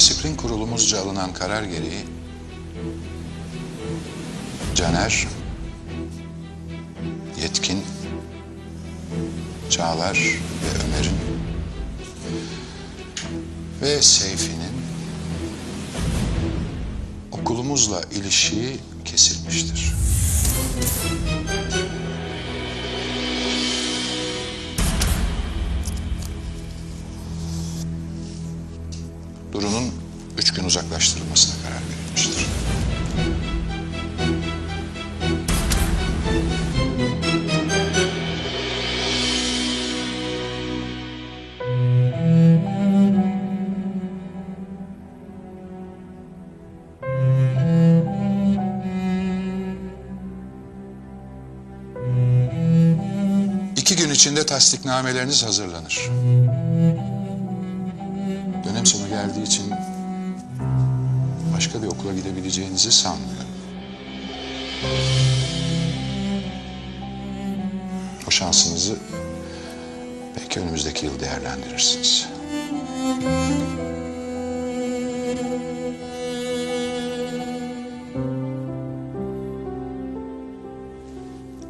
disiplin kurulumuzca alınan karar gereği Caner, Yetkin, Çağlar ve Ömer'in ve Seyfi'nin okulumuzla ilişiği kesilmiştir. Duru'nun 3 gün uzaklaştırılmasına karar verilmiştir. İki gün içinde tasdiknameleriniz hazırlanır. Dönem sonu geldiği için başka bir okula gidebileceğinizi sanmıyorum. O şansınızı belki önümüzdeki yıl değerlendirirsiniz.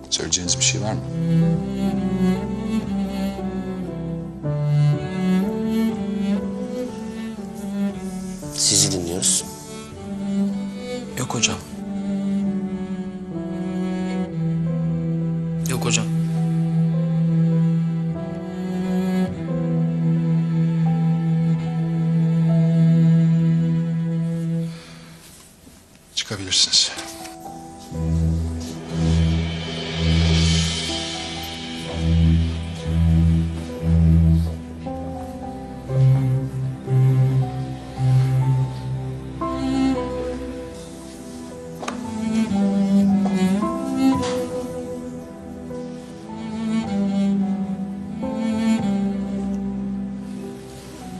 Söyleyeceğiniz bir şey var mı? Sizi dinliyoruz. Yok hocam. Yok hocam. Çıkabilirsiniz.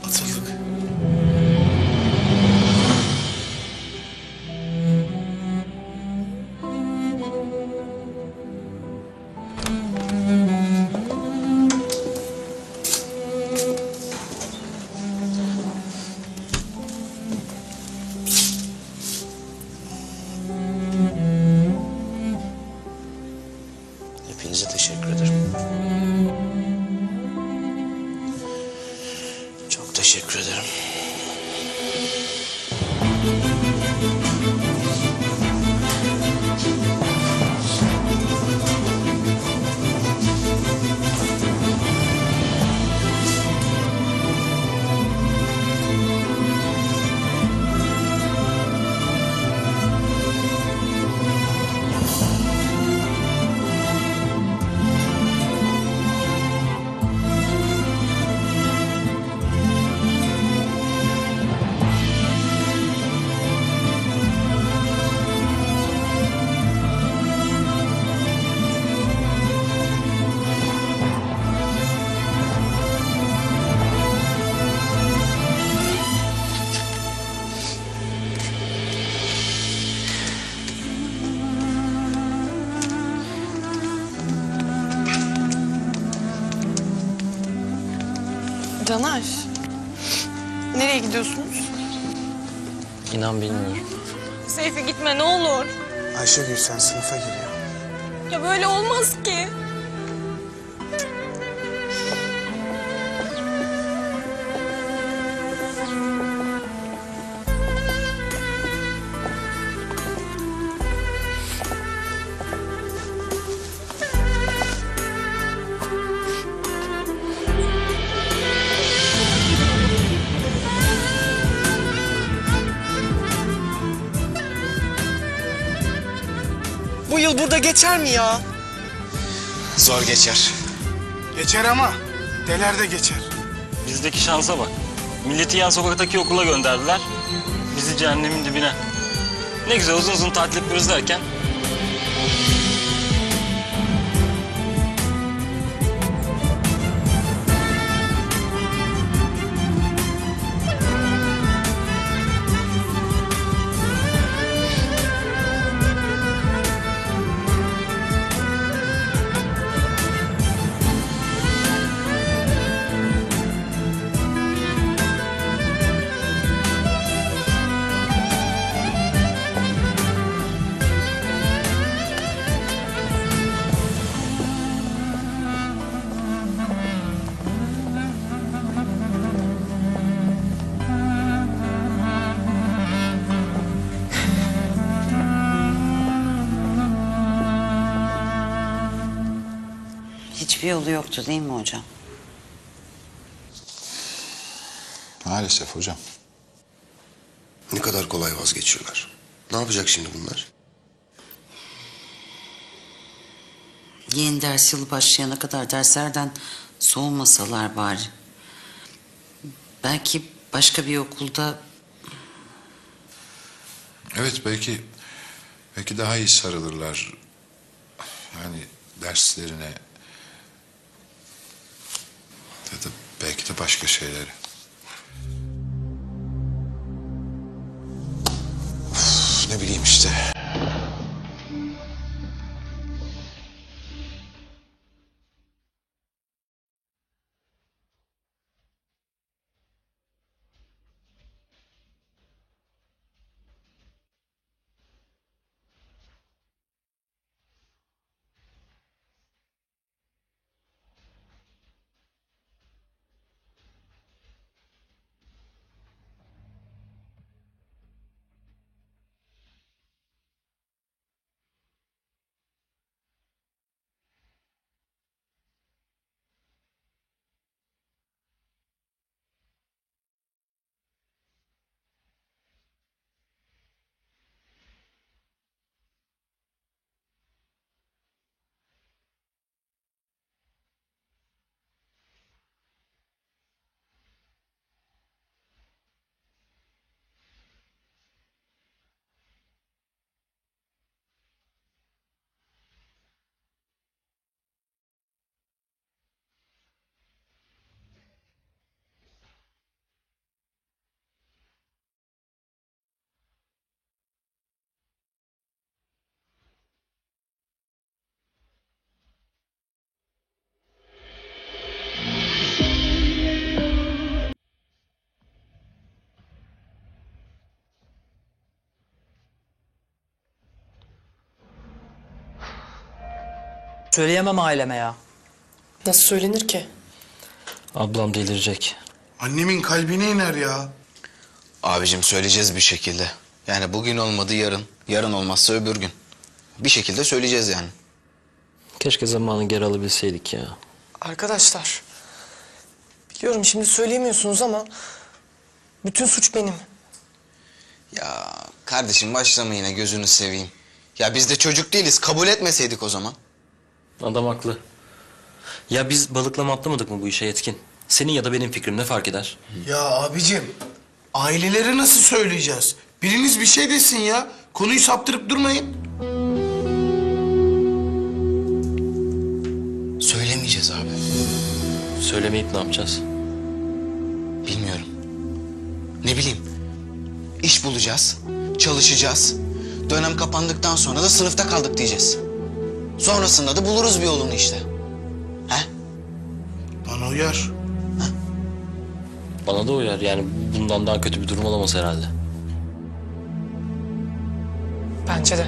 Atıldık. Hepinize teşekkür ederim. Çok teşekkür ederim. Caner, nereye gidiyorsunuz? İnan bilmiyorum. Seyfi gitme ne olur. Ayşegül sen sınıfa gir ya. Ya böyle olmaz ki. Bu yıl burada geçer mi ya? Zor geçer. Geçer ama deler de geçer. Bizdeki şansa bak. Milleti yan sokaktaki okula gönderdiler. Bizi cehennemin dibine. Ne güzel uzun uzun tatil yapıyoruz derken. Hiçbir yolu yoktu değil mi hocam? Maalesef hocam. Ne kadar kolay vazgeçiyorlar. Ne yapacak şimdi bunlar? Yeni ders yılı başlayana kadar derslerden soğumasalar bari. Belki başka bir okulda... Evet, belki daha iyi sarılırlar. Yani derslerine ya da belki de başka şeyleri. Ne bileyim işte. Söyleyemem aileme ya. Nasıl söylenir ki? Ablam delirecek. Annemin kalbine iner ya. Abicim söyleyeceğiz bir şekilde. Yani bugün olmadı yarın. Yarın olmazsa öbür gün. Bir şekilde söyleyeceğiz yani. Keşke zamanı geri alabilseydik ya. Arkadaşlar, biliyorum şimdi söyleyemiyorsunuz ama bütün suç benim. Ya kardeşim başlama yine gözünü seveyim. Ya biz de çocuk değiliz. Kabul etmeseydik o zaman. Adam haklı. Ya biz balıklama atlamadık mı bu işe Yetkin? Senin ya da benim fikrim ne fark eder? Ya abicim, ailelere nasıl söyleyeceğiz? Biriniz bir şey desin ya. Konuyu saptırıp durmayın. Söylemeyeceğiz abi. Söylemeyip ne yapacağız? Bilmiyorum. Ne bileyim. İş bulacağız. Çalışacağız. Dönem kapandıktan sonra da sınıfta kaldık diyeceğiz. Sonrasında da buluruz bir yolunu işte. He? Bana uyar. Bana da uyar yani bundan daha kötü bir durum olamaz herhalde. Bence de.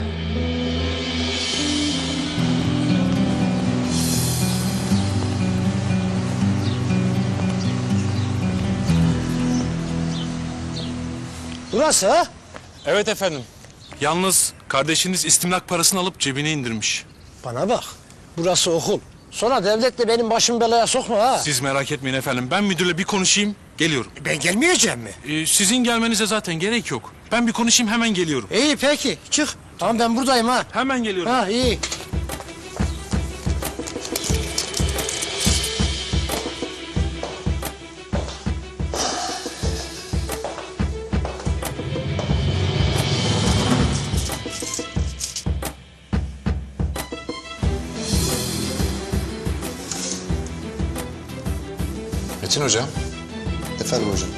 Burası ha? Evet efendim. Yalnız kardeşiniz istimlak parasını alıp cebine indirmiş. Bana bak. Burası okul. Sonra devlet de benim başımı belaya sokma ha. Siz merak etmeyin efendim. Ben müdürle bir konuşayım, geliyorum. Ben gelmeyeceğim mi? Sizin gelmenize zaten gerek yok. Ben bir konuşayım, hemen geliyorum. İyi peki çık. Tamam ben buradayım ha. Hemen geliyorum. Ha iyi. Metin hocam, Efendim hocam.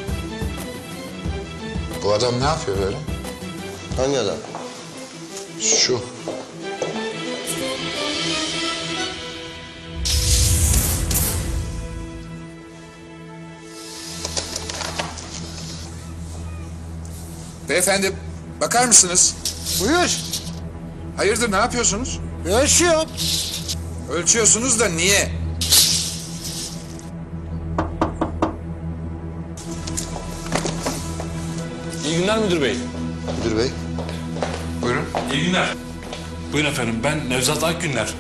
bu adam ne yapıyor böyle? Hangi adam? Şu. Beyefendi, bakar mısınız? Buyur. Hayırdır, ne yapıyorsunuz? Ölçüyorum. Ölçüyorsunuz da niye? İyi günler müdür bey. Müdür bey. Buyurun. İyi günler. Buyurun efendim, ben Nevzat Akgünler.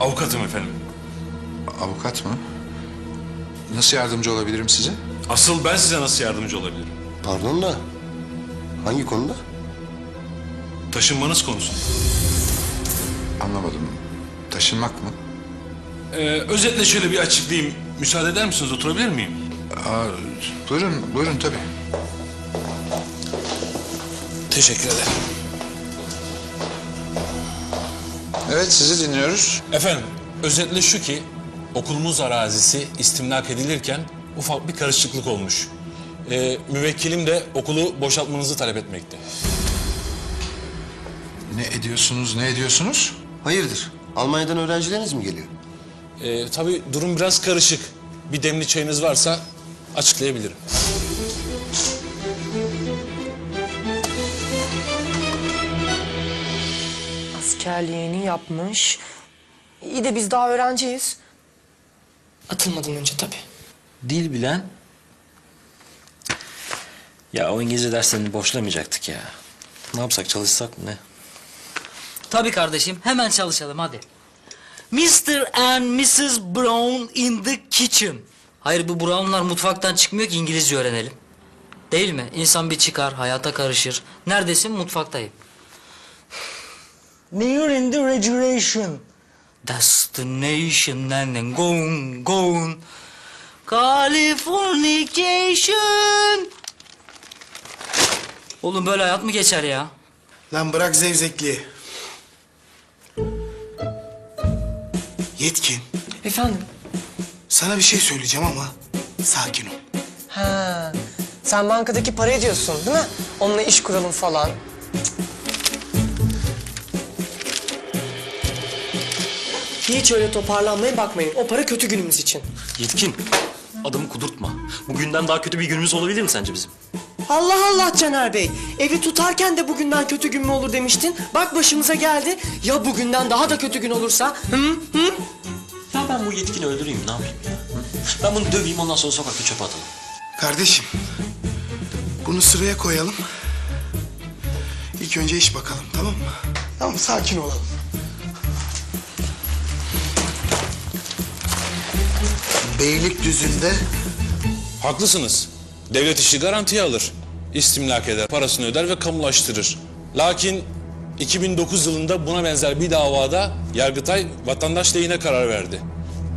Avukatım efendim. Avukat mı? Nasıl yardımcı olabilirim size? Asıl ben size nasıl yardımcı olabilirim? Pardon da hangi konuda? Taşınmanız konusunda. Anlamadım. Taşınmak mı? Özetle şöyle bir açıklayayım. Müsaade eder misiniz? Oturabilir miyim? Buyurun tabii. Teşekkür ederim. Evet, sizi dinliyoruz. Efendim, özetle şu ki okulumuz arazisi istimlak edilirken ufak bir karışıklık olmuş. Müvekkilim de okulu boşaltmanızı talep etmekte. Ne ediyorsunuz? Hayırdır? Almanya'dan öğrencileriniz mi geliyor? Tabii durum biraz karışık. Bir demli çayınız varsa açıklayabilirim. Askerliğini yapmış. İyi de biz daha öğrenciyiz. Atılmadan önce tabii. Dil bilen... Ya o İngilizce derslerini boşlamayacaktık ya. Ne yapsak, çalışsak mı ne? Tabii kardeşim, hemen çalışalım hadi. Mr. and Mrs. Brown in the kitchen. Hayır, bu Brown'lar mutfaktan çıkmıyor ki İngilizce öğrenelim. Değil mi? İnsan bir çıkar, hayata karışır. Neredesin? Mutfaktayım. Near in the refrigeration. Destination and then gone. Californication. Oğlum böyle hayat mı geçer ya? Lan bırak zevzekliği. Yetkin, Efendim? sana bir şey söyleyeceğim ama sakin ol. Ha, sen bankadaki parayı diyorsun değil mi? Onunla iş kuralım falan. Hiç öyle toparlanmaya bakmayın. O para kötü günümüz için. Yetkin, adamı kudurtma. Bugünden daha kötü bir günümüz olabilir mi sence bizim? Allah Allah Caner Bey. Evi tutarken de bugünden kötü gün mü olur demiştin. Bak başımıza geldi. Ya bugünden daha da kötü gün olursa? Ya ben bu Yetkin'i öldüreyim, ne yapayım ya? Ben bunu döveyim, ondan sonra sokakta çöpe atalım. Kardeşim, bunu sıraya koyalım. İlk önce iş bakalım, tamam mı? Tamam, sakin olalım. Beylikdüzü'nde Haklısınız. Devlet işi garantiye alır. İstimlak eder, parasını öder ve kamulaştırır. Lakin 2009 yılında buna benzer bir davada Yargıtay vatandaş lehine karar verdi.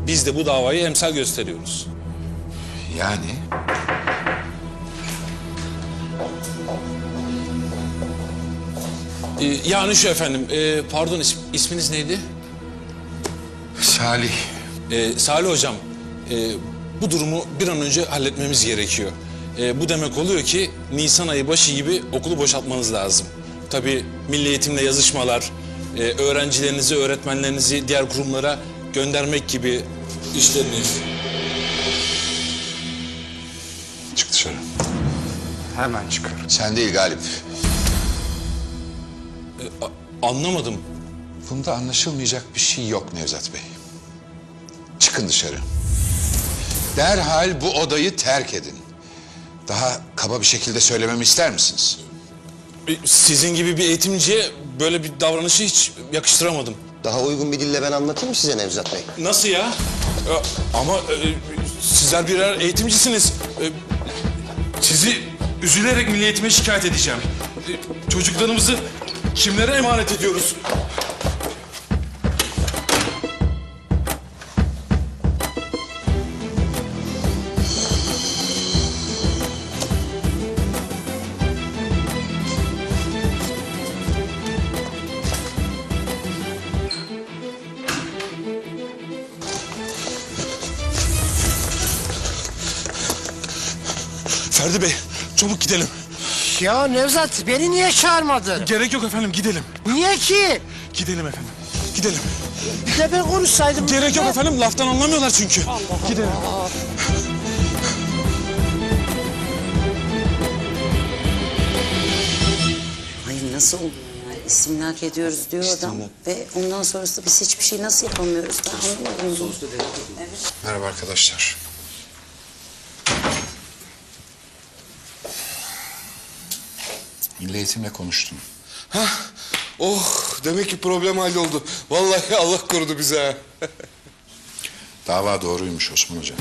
Biz de bu davayı emsal gösteriyoruz. Yani? Yani şu efendim, pardon isminiz neydi? Salih. Salih hocam, bu durumu bir an önce halletmemiz gerekiyor. Bu demek oluyor ki Nisan ayı başı gibi okulu boşaltmanız lazım. Tabii milli eğitimle yazışmalar, öğrencilerinizi, öğretmenlerinizi diğer kurumlara göndermek gibi işleriniz. Çık dışarı. Hemen çıkar. Sen değil Galip. Anlamadım. Bunda anlaşılmayacak bir şey yok Nevzat Bey. Çıkın dışarı. Derhal bu odayı terk edin. Daha kaba bir şekilde söylememi ister misiniz? Sizin gibi bir eğitimciye böyle bir davranışı hiç yakıştıramadım. Daha uygun bir dille ben anlatayım mı size Nevzat Bey? Nasıl ya? Ama sizler birer eğitimcisiniz. Sizi üzülerek milli eğitime şikayet edeceğim. Çocuklarımızı kimlere emanet ediyoruz? Ferdi Bey, çabuk gidelim. Ya Nevzat beni niye çağırmadın? Gerek yok efendim, gidelim. Niye ki? Gidelim efendim, gidelim. Bir de ben konuşsaydım. Gerek yok efendim, laftan anlamıyorlar çünkü. Gidelim. Hayır nasıl oluyor ya? İstimlak ediyoruz diyor adam. Ve ondan sonrası biz hiçbir şey nasıl yapamıyoruz? Ben anlamadım. Evet. Merhaba arkadaşlar. Milli Eğitim'le konuştum. Oh, demek ki problem halloldu. Vallahi Allah korudu bize. Dava doğruymuş Osman Hoca.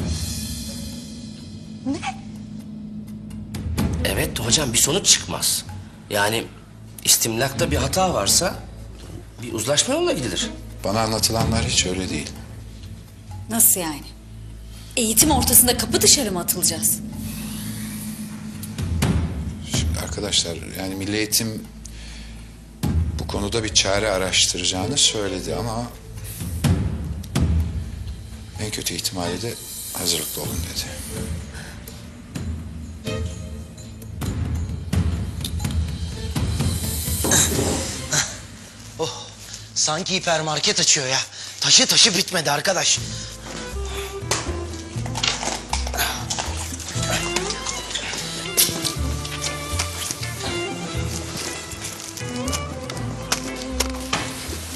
Evet hocam, bir sonuç çıkmaz. Yani istimlakta bir hata varsa bir uzlaşma yoluna gidilir. Bana anlatılanlar hiç öyle değil. Nasıl yani? Eğitim ortasında kapı dışarı mı atılacağız? Şimdi arkadaşlar yani Milli Eğitim bu konuda bir çare araştıracağını söyledi ama en kötü ihtimalle de hazırlıklı olun dedi. Oh, sanki hipermarket açıyor ya. Taşı taşı bitmedi arkadaş.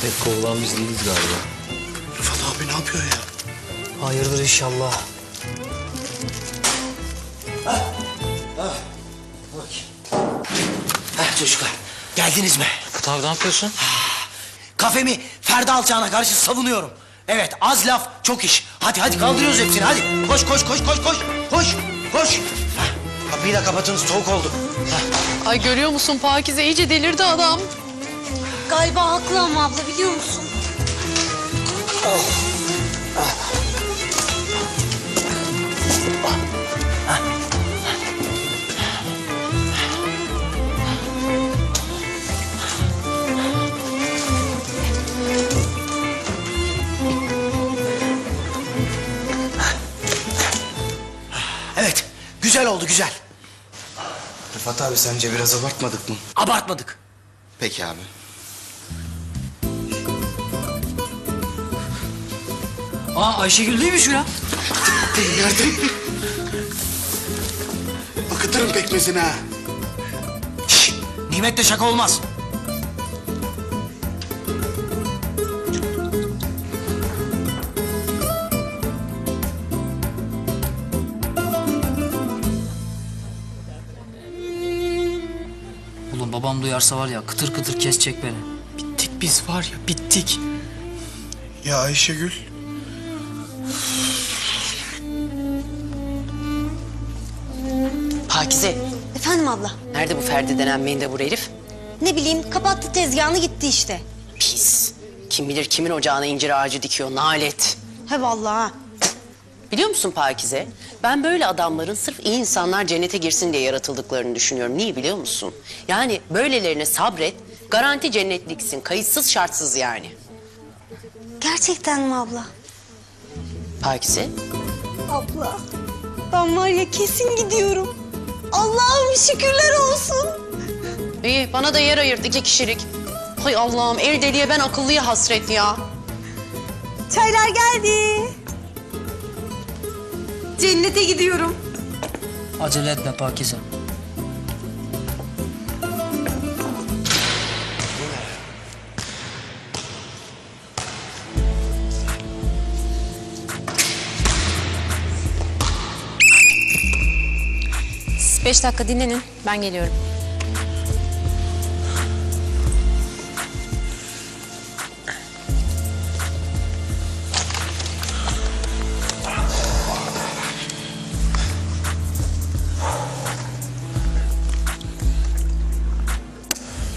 Pek kovulan biz değiliz galiba. Rıfat abi ne yapıyor ya? Hayırdır inşallah. Heh çocuklar, geldiniz mi? Rıfat abi ne yapıyorsun? Kafemi Ferdi Alçağan'a karşı savunuyorum. Evet, az laf çok iş. Hadi kaldırıyoruz hepsini hadi. Koş. Koş. Heh, kapıyı da kapatın, soğuk oldu. Ay görüyor musun Pakize iyice delirdi adam. Galiba haklı ama abla biliyor musun? Evet, güzel oldu güzel. Rıfat abi sence biraz abartmadık mı? Abartmadık. Peki abi. Aa Ayşegül değil mi şu ya? Nerede? Akıtırım pekmezini ha. Şşş, nimetle şaka olmaz. Oğlum babam duyarsa var ya kıtır kıtır kesecek beni. Bittik biz var ya bittik. Ya Ayşegül. Pakize, Efendim abla? nerede bu Ferdi denen mendebur herif? Ne bileyim kapattı tezgahını gitti işte. Pis. Kim bilir kimin ocağına incir ağacı dikiyor, nalet. He vallahi. Biliyor musun Pakize? Ben böyle adamların sırf iyi insanlar cennete girsin diye yaratıldıklarını düşünüyorum. Niye biliyor musun? Yani böylelerine sabret, garanti cennetliksin, kayıtsız şartsız yani. Gerçekten mi abla? Pakize, Abla ben var ya kesin gidiyorum. Allah'ım şükürler olsun. iyi bana da yer ayırt 2 kişilik. Hay Allah'ım, el deliye ben akıllıya hasret ya. Çaylar geldi. Cennete gidiyorum. Acele etme Pakize. Siz 5 dakika dinlenin. Ben geliyorum.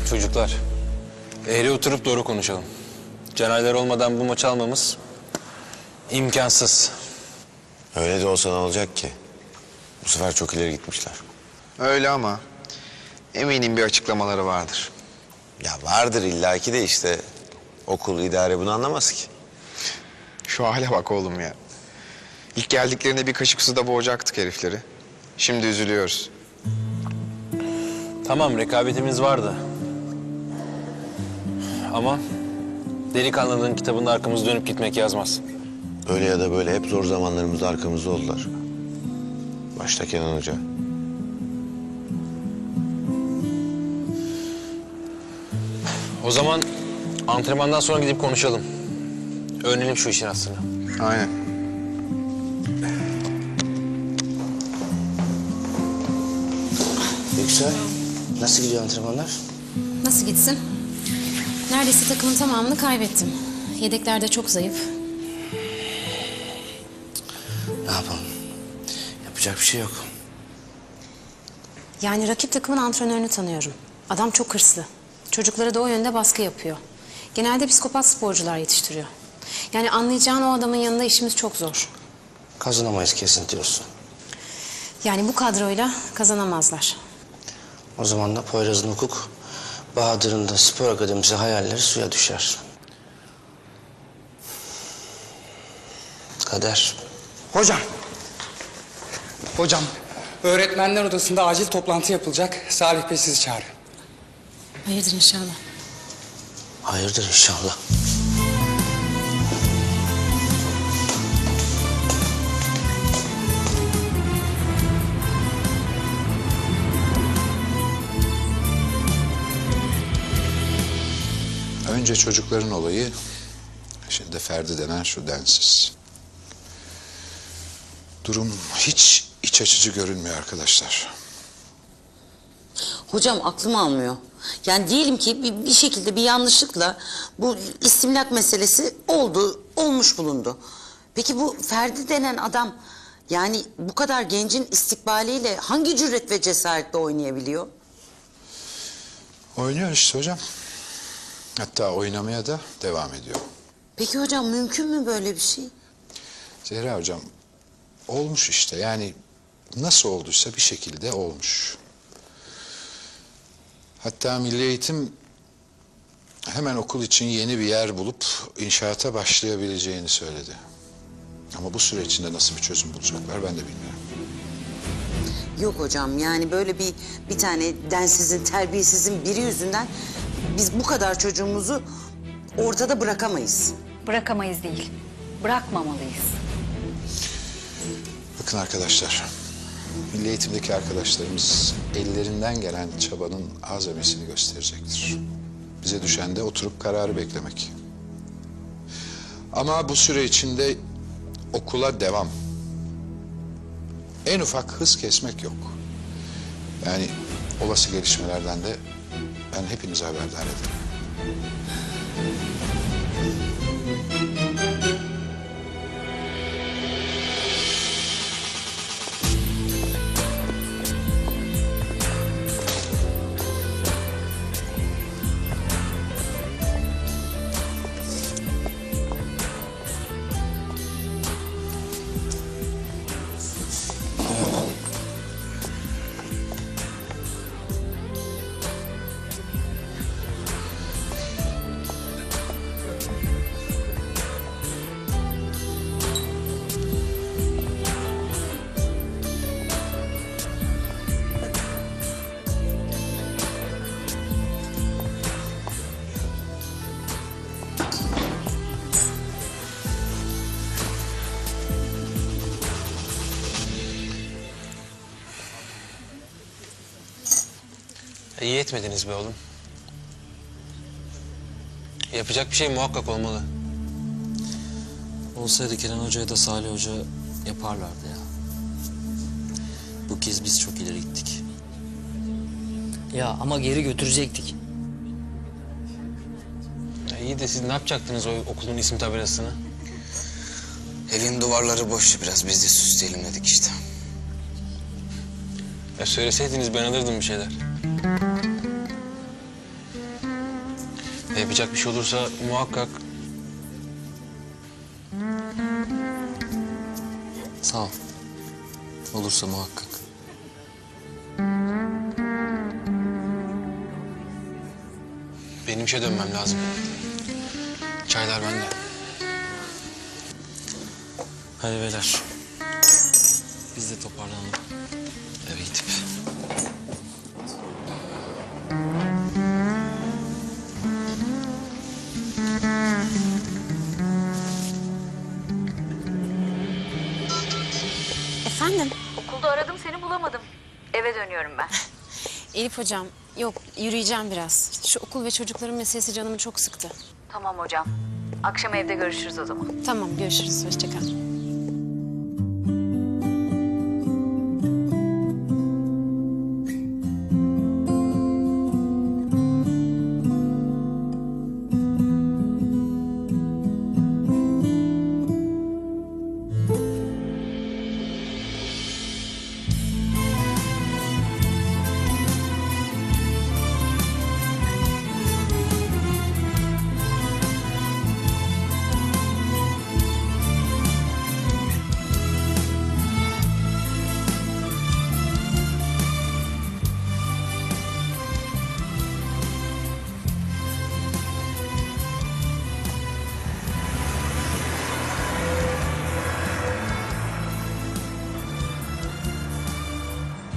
Çocuklar, eğri oturup doğru konuşalım. Canerler olmadan bu maçı almamız imkansız. Öyle de olsa ne olacak ki? Bu sefer çok ileri gitmişler. Öyle ama eminim bir açıklamaları vardır. Ya vardır illaki de işte okul, idare bunu anlamaz ki. Şu hale bak oğlum ya. İlk geldiklerinde bir kaşık suda boğacaktık herifleri. Şimdi üzülüyoruz. Tamam, rekabetimiz vardı. Ama delikanlılığın kitabında arkamızı dönüp gitmek yazmaz. Öyle ya da böyle hep zor zamanlarımızda arkamızda oldular. Başta Kenan Hoca. O zaman antrenmandan sonra gidip konuşalım. Öğrenelim şu işin aslını. Aynen. Yüksel, nasıl gidiyor antrenmanlar? Nasıl gitsin? Neredeyse takımın tamamını kaybettim. Yedekler de çok zayıf. Ne yapalım? Yapacak bir şey yok. Yani rakip takımın antrenörünü tanıyorum. Adam çok hırslı. Çocuklara da o yönde baskı yapıyor. Genelde psikopat sporcular yetiştiriyor. Yani anlayacağın o adamın yanında işimiz çok zor. Kazanamayız kesin diyorsun. Yani bu kadroyla kazanamazlar. O zaman da Poyraz'ın hukuk, Bahadır'ın da spor akademisi hayalleri suya düşer. Kader. Hocam, öğretmenler odasında acil toplantı yapılacak. Salih Bey sizi çağırıyor. Hayırdır inşallah. Hayırdır inşallah. Önce çocukların olayı, şimdi de Ferdi denen şu densiz. Durum hiç iç açıcı görünmüyor arkadaşlar. Hocam aklım almıyor. Yani diyelim ki bir şekilde bir yanlışlıkla bu istimlak meselesi olmuş bulundu. Peki bu Ferdi denen adam yani bu kadar gencin istikbaliyle hangi cüret ve cesaretle oynayabiliyor? Oynuyor işte hocam. Hatta oynamaya da devam ediyor. Peki hocam mümkün mü böyle bir şey? Zehra hocam olmuş işte, yani nasıl olduysa bir şekilde olmuş. Hatta Milli Eğitim hemen okul için yeni bir yer bulup inşaata başlayabileceğini söyledi. Ama bu süre içinde nasıl bir çözüm bulacaklar ben de bilmiyorum. Yok hocam, yani böyle bir tane densizin, terbiyesizin biri yüzünden biz bu kadar çocuğumuzu ortada bırakamayız. Bırakamayız değil, bırakmamalıyız. Bakın arkadaşlar, Milli Eğitim'deki arkadaşlarımız ellerinden gelen çabanın azamesini gösterecektir. Bize düşen de oturup kararı beklemek. Ama bu süre içinde okula devam. En ufak hız kesmek yok. Yani olası gelişmelerden de ben hepinizi haberdar ederim. İyi etmediniz be oğlum. Yapacak bir şey muhakkak olmalı. Olsaydı Kenan Hoca'ya da Salih Hoca yaparlardı ya. Bu kez biz çok ileri gittik. Ya ama geri götürecektik. İyi de siz ne yapacaktınız o okulun isim tabelasını? Evin duvarları boştu biraz. Biz de süsleyelim dedik işte. Ya söyleseydiniz ben alırdım bir şeyler. Yapacak bir şey olursa muhakkak... Sağ ol. Olursa muhakkak. Benim işe dönmem lazım. Çaylar bende. Hadi beyler. Biz de toparlanalım. Eve gidip. Efendim? Okulda aradım seni bulamadım. Eve dönüyorum ben. Elif hocam, yok yürüyeceğim biraz. Şu okul ve çocukların meselesi canımı çok sıktı. Tamam hocam. Akşam evde görüşürüz o zaman. Tamam, görüşürüz. Hoşça kal.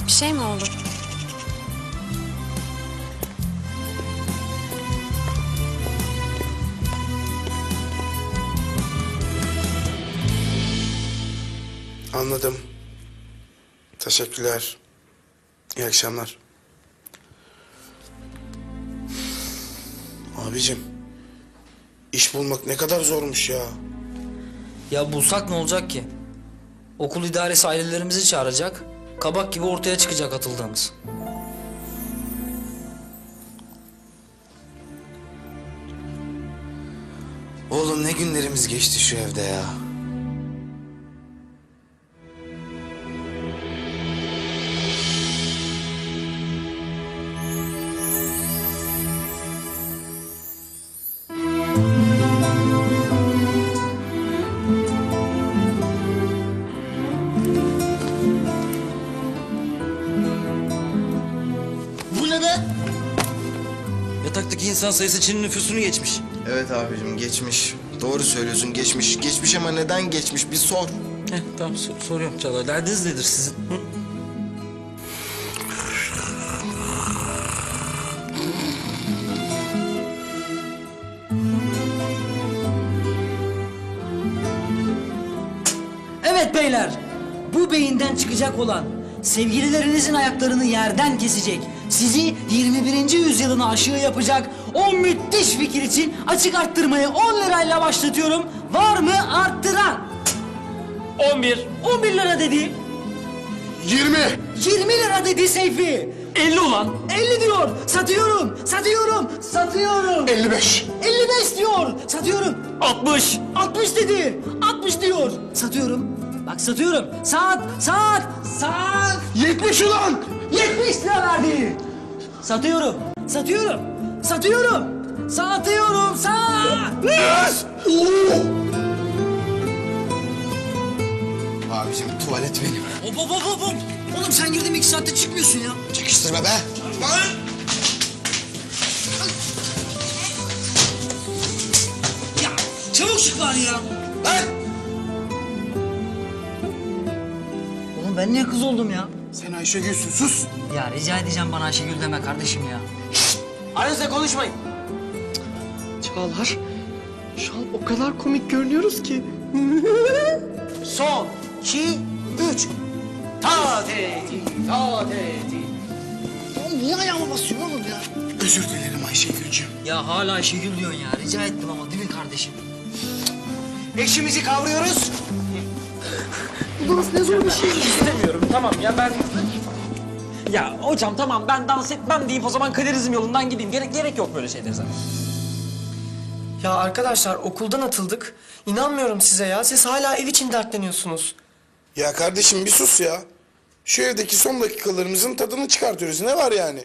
Bir şey mi oldu? Anladım. Teşekkürler. İyi akşamlar. Abicim, iş bulmak ne kadar zormuş ya. Ya bulsak ne olacak ki? Okul idaresi ailelerimizi çağıracak. Kabak gibi ortaya çıkacak atıldığımız. Oğlum ne günlerimiz geçti şu evde ya. Bu ne be? Yataktaki insan sayısı Çin'in nüfusunu geçmiş. Evet abicim geçmiş. Doğru söylüyorsun geçmiş. Geçmiş ama neden geçmiş bir sor. Tamam soruyorum Çağlar. Derdiniz nedir sizin? Hı? Evet beyler, bu beyinden çıkacak olan sevgililerinizin ayaklarını yerden kesecek, sizi 21. yüzyılın aşığı yapacak o müthiş fikir için açık arttırmayı 10 lirayla başlatıyorum. Var mı arttıran? 11. 11 lira dedi. 20. 20 lira dedi Seyfi. 50 ulan. 50 diyor. Satıyorum. Satıyorum. Satıyorum. 55. 55 diyor. Satıyorum. 60. 60 dedi. 60 diyor. Satıyorum. Bak satıyorum. Saat. 70 ulan. 70 lira verdi. Satıyorum. Satıyorum. Satıyorum. Satıyorum. Yes. Abicim tuvalet benim. Hop. Oğlum sen girdin 2 saatte çıkmıyorsun ya. Çekiştirme be. Ya çabuk çık bari ya. Oğlum ben niye kız oldum ya? Sen Ayşegül'sün sus. Ya rica edeceğim bana Ayşegül deme kardeşim ya. Aranızda konuşmayın. Çağlar, şu an o kadar komik görünüyoruz ki. Son, 2, 3. Ta-te-ti. Oğlum niye ayağıma basıyorsun oğlum ya? Özür dilerim Ayşegül'cüğüm. Ya hala Ayşegül diyorsun ya. Rica ettim ama değil mi kardeşim? Ekşimizi kavruyoruz. Bu dans ne zor bir şey. İstemiyorum tamam ya ben... Ya hocam tamam ben dans etmem deyip o zaman kaderizm yolundan gideyim. Gerek yok böyle şeylere zaten. Ya arkadaşlar okuldan atıldık. İnanmıyorum size ya. Siz hala ev için dertleniyorsunuz. Ya kardeşim bir sus ya. Şu evdeki son dakikalarımızın tadını çıkartıyoruz. Ne var yani?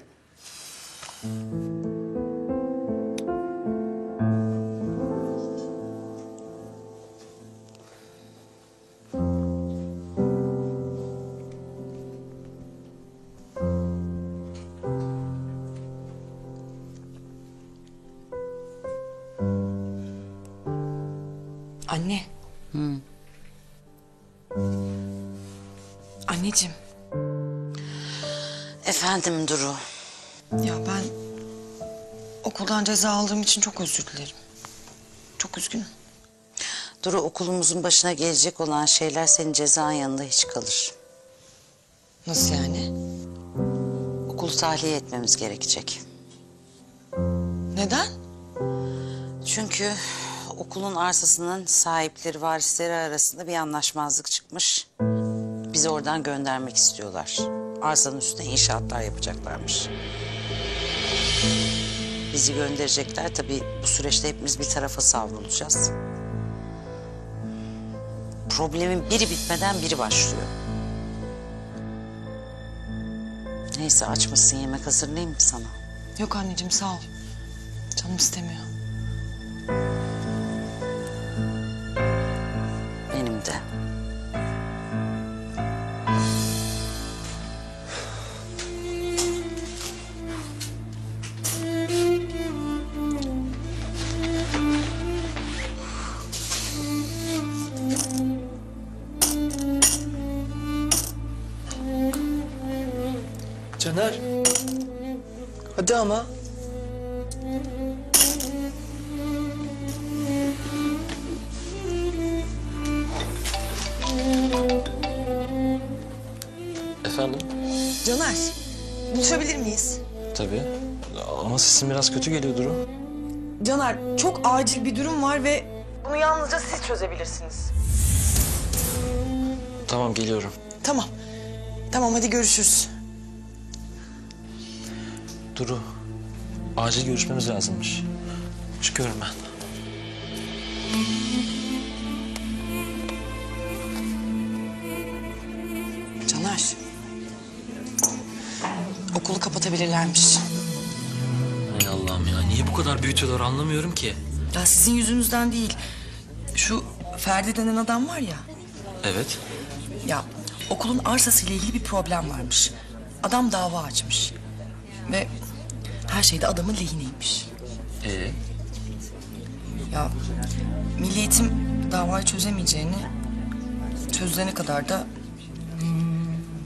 Anne. Anneciğim. Efendim Duru. Ya ben okuldan ceza aldığım için çok özür dilerim. Çok üzgünüm. Duru, okulumuzun başına gelecek olan şeyler senin cezan yanında hiç kalır. Nasıl yani? Okulu tahliye etmemiz gerekecek. Neden? Çünkü okulun arsasının sahipleri, varisleri arasında bir anlaşmazlık çıkmış. Bizi oradan göndermek istiyorlar. Arsanın üstüne inşaatlar yapacaklarmış. Bizi gönderecekler. Tabii bu süreçte hepimiz bir tarafa savrulacağız. Problemin biri bitmeden biri başlıyor. Neyse, aç mısın? Yemek hazırlayayım mı sana? Yok anneciğim sağ ol. Canım istemiyor. Benim de. Caner. Hadi ama. Efendim? Caner, buluşabilir miyiz? Tabii. Ama sesin biraz kötü geliyor Duru. Caner, çok acil bir durum var ve bunu yalnızca siz çözebilirsiniz. Tamam, geliyorum. Tamam. Tamam, hadi görüşürüz. Duru, acil görüşmemiz lazımmış. Çıkıyorum ben. Caner. Okulu kapatabilirlermiş. Hay Allah'ım ya. Niye bu kadar büyütüyorlar anlamıyorum ki. Ya sizin yüzünüzden değil. Şu Ferdi denen adam var ya. Evet. Ya okulun arsasıyla ilgili bir problem varmış. Adam dava açmış. Ve her şey de adamın lehineymiş. Ya Milli Eğitim davayı çözemeyeceğini, çözülene kadar da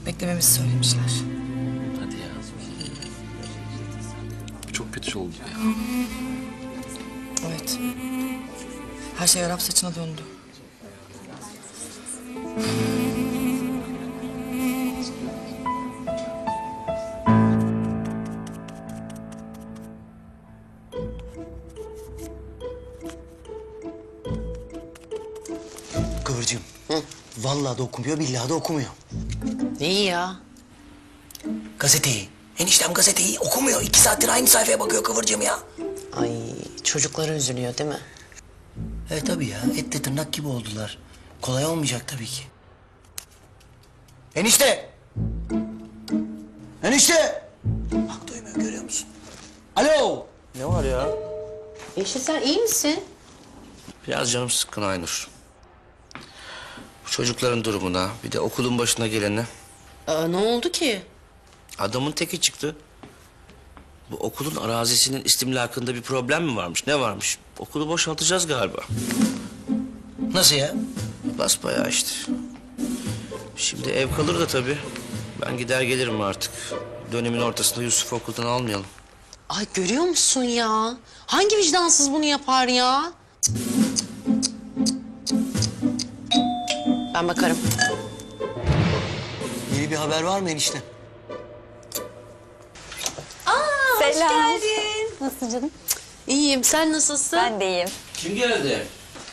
beklememizi söylemişler. Hadi ya. Bu çok kötü oldu ya. Evet. Her şey Arap saçına döndü. Kıvırcığım. Vallahi de okumuyor, billahi de okumuyor. Neyi ya? Gazeteyi. Eniştem gazeteyi okumuyor. 2 saattir aynı sayfaya bakıyor Kıvırcığım ya. Ay çocuklara üzülüyor değil mi? Tabii ya. Etle tırnak gibi oldular. Kolay olmayacak tabii ki. Enişte! Enişte! Bak duymuyor, görüyor musun? Alo! Ne var ya? Eşi sen iyi misin? Biraz canım sıkkın Aynur. Bu çocukların durumuna, bir de okulun başına gelene. Ne oldu ki? Adamın teki çıktı. Bu okulun arazisinin istimlakında bir problem mi varmış, ne varmış? Okulu boşaltacağız galiba. Nasıl ya? Basbayağı işte. Şimdi ev kalır da tabii. Ben gider gelirim artık. Dönemin ortasında Yusuf'u okuldan almayalım. Ay görüyor musun ya? Hangi vicdansız bunu yapar ya? Ben bakarım. Yeni bir haber var mı enişte? Hoş geldin. Nasılsın canım? İyiyim, sen nasılsın? Ben de iyiyim. Kim geldi?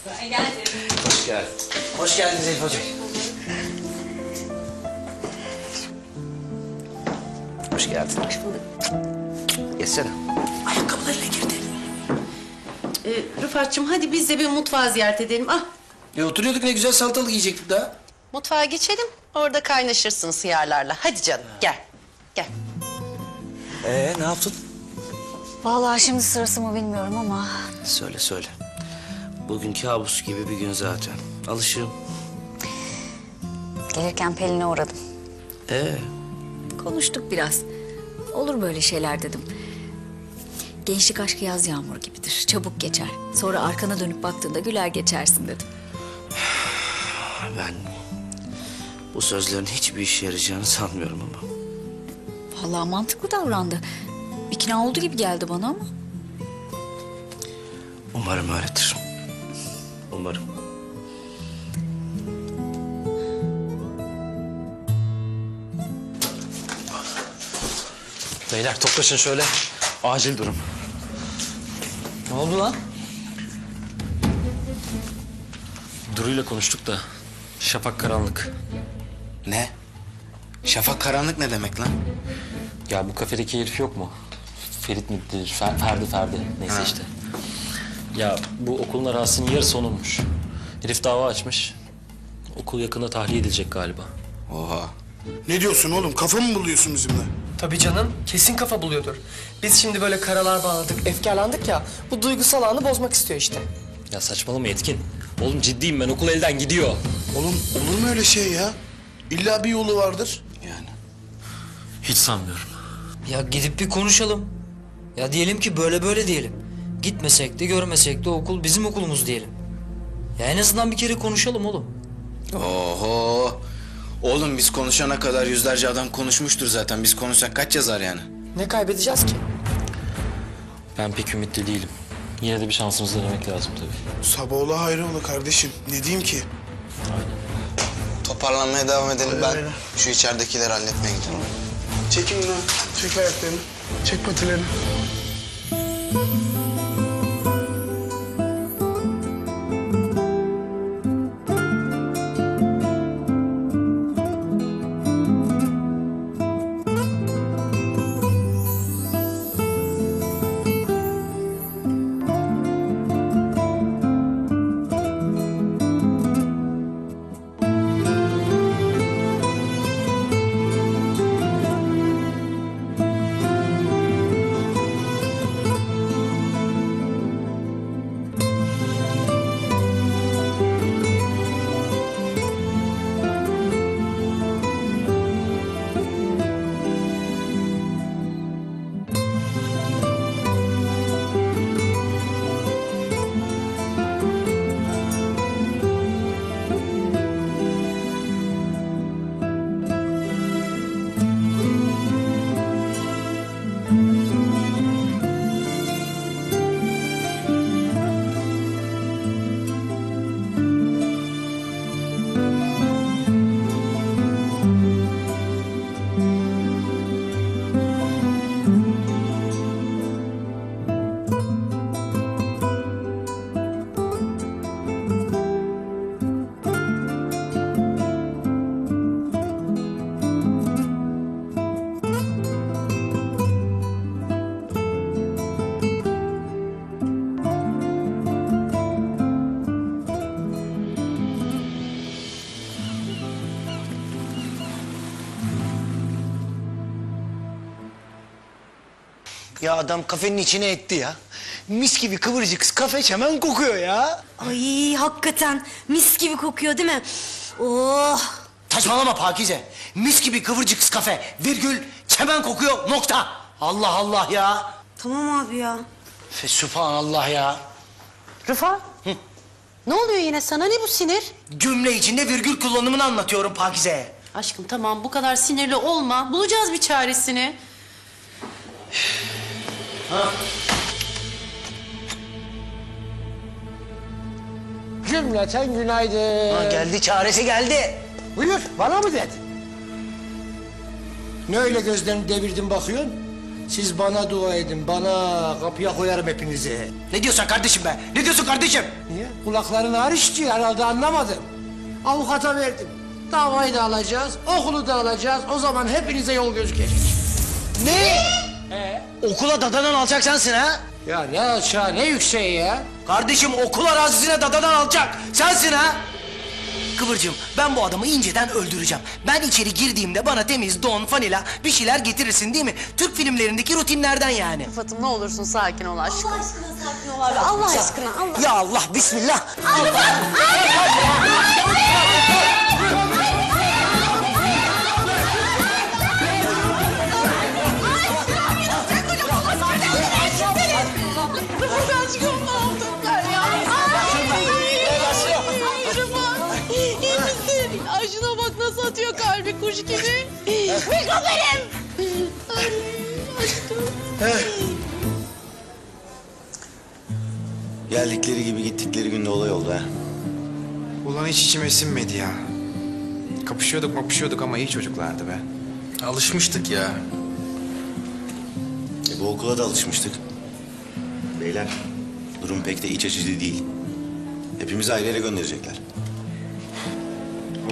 Ben geldim. Hoş geldin. Hoş geldiniz Elif Hocam. Hoş geldin. Hoş bulduk. Geçsene. Ayakkabılarıyla girdi. Rıfat'cığım hadi biz de bir mutfağı ziyaret edelim. Ah, Oturuyorduk ne güzel salatalık yiyecektik daha. mutfağa geçelim. Orada kaynaşırsınız hıyarlarla. Hadi canım gel. Gel. Ne yaptın? Vallahi şimdi sırası mı bilmiyorum ama Söyle söyle. Bugün kabus gibi bir gün zaten. Alışığım. gelirken Pelin'e uğradım. Konuştuk biraz. Olur böyle şeyler dedim. Gençlik aşkı yaz yağmur gibidir. Çabuk geçer. Sonra arkana dönüp baktığında güler geçersin dedim. Ben bu sözlerin hiçbir işe yarayacağını sanmıyorum ama. Vallahi mantıklı davrandı. İkna oldu gibi geldi bana ama. Umarım öyledir. Umarım. Beyler toplaşın şöyle. Acil durum. Ne oldu lan? Duru'yla konuştuk da şafak karanlık. Ne? Şafak karanlık ne demek lan? Ya bu kafedeki herif yok mu? Ferit midir? Ferdi. Neyse işte. Ya bu okulun arazisinin yarısı onunmuş. Herif dava açmış. Okul yakında tahliye edilecek galiba. Oha. Ne diyorsun oğlum? Kafa mı buluyorsun bizimle? Tabii canım, kesin kafa buluyordur. Biz şimdi böyle karalar bağladık, efkarlandık ya, bu duygusal anı bozmak istiyor işte. Ya saçmalama Etkin. Oğlum ciddiyim ben, okul elden gidiyor. Oğlum olur mu öyle şey ya? İlla bir yolu vardır. Hiç sanmıyorum. Ya gidip bir konuşalım. Ya diyelim ki böyle diyelim. Gitmesek de görmesek de okul bizim okulumuz diyelim. Ya en azından bir kere konuşalım oğlum. Oho. Oğlum biz konuşana kadar yüzlerce adam konuşmuştur zaten. Biz konuşsak kaç yazar yani? Ne kaybedeceğiz ki? Ben pek ümitli değilim. Yine de bir şansımızı denemek lazım tabii. Sabahoğlu hayrola kardeşim. Ne diyeyim ki? Toparlanmaya devam edelim. Ben şu içeridekileri halletmeye gidiyorum. Çekin bunu. Çek ayaklarını. Çek patilerini. Ya adam kafenin içine etti ya. Mis gibi kıvırcık kafe çemen kokuyor ya. Ay hakikaten mis gibi kokuyor değil mi? Oh. Saçmalama Pakize. Mis gibi kıvırcık kafe, virgül, çemen kokuyor, nokta. Allah Allah ya. Tamam abi ya. Sübhanallah ya. Rıfa. Ne oluyor yine sana, ne bu sinir? Cümle içinde virgül kullanımını anlatıyorum Pakize. Aşkım tamam, bu kadar sinirli olma. Bulacağız bir çaresini. Cümleten günaydın. Ha, geldi, çaresi geldi. Buyur, bana mı dedi? Ne öyle gözlerini devirdin bakıyorsun? Siz bana dua edin, bana kapıya koyarım hepinizi. Ne diyorsun kardeşim be? Ne diyorsun kardeşim? Niye? Kulakların hariç diyor, herhalde anlamadım. Avukata verdim. Davayı da alacağız, okulu da alacağız. O zaman hepinize yol gözükecek. Ne? Okula dadanan alacak sensin ha? Ya ne alçağı, ne yükseği ya? Kardeşim okul arazisine dadanan alacak sensin ha? Kıvırcığım, ben bu adamı inceden öldüreceğim. Ben içeri girdiğimde bana temiz don, fanila bir şeyler getirirsin değil mi? Türk filmlerindeki rutinlerden yani. Rıfat'ım ne olursun sakin ol aşkım. Allah aşkına sakin ol abi. Allah aşkına. Allah. Ya Allah, bismillah. Ay şuna bak nasıl atıyor kalbi kuş gibi. Miko benim. Geldikleri gibi gittikleri günde olay oldu ha. Ulan hiç içime sinmedi ya. Kapışıyorduk ama iyi çocuklardı be. Alışmıştık ya. Bu okula da alışmıştık. Beyler, durum pek de iç açıcı değil. Hepimizi ayrı yere gönderecekler.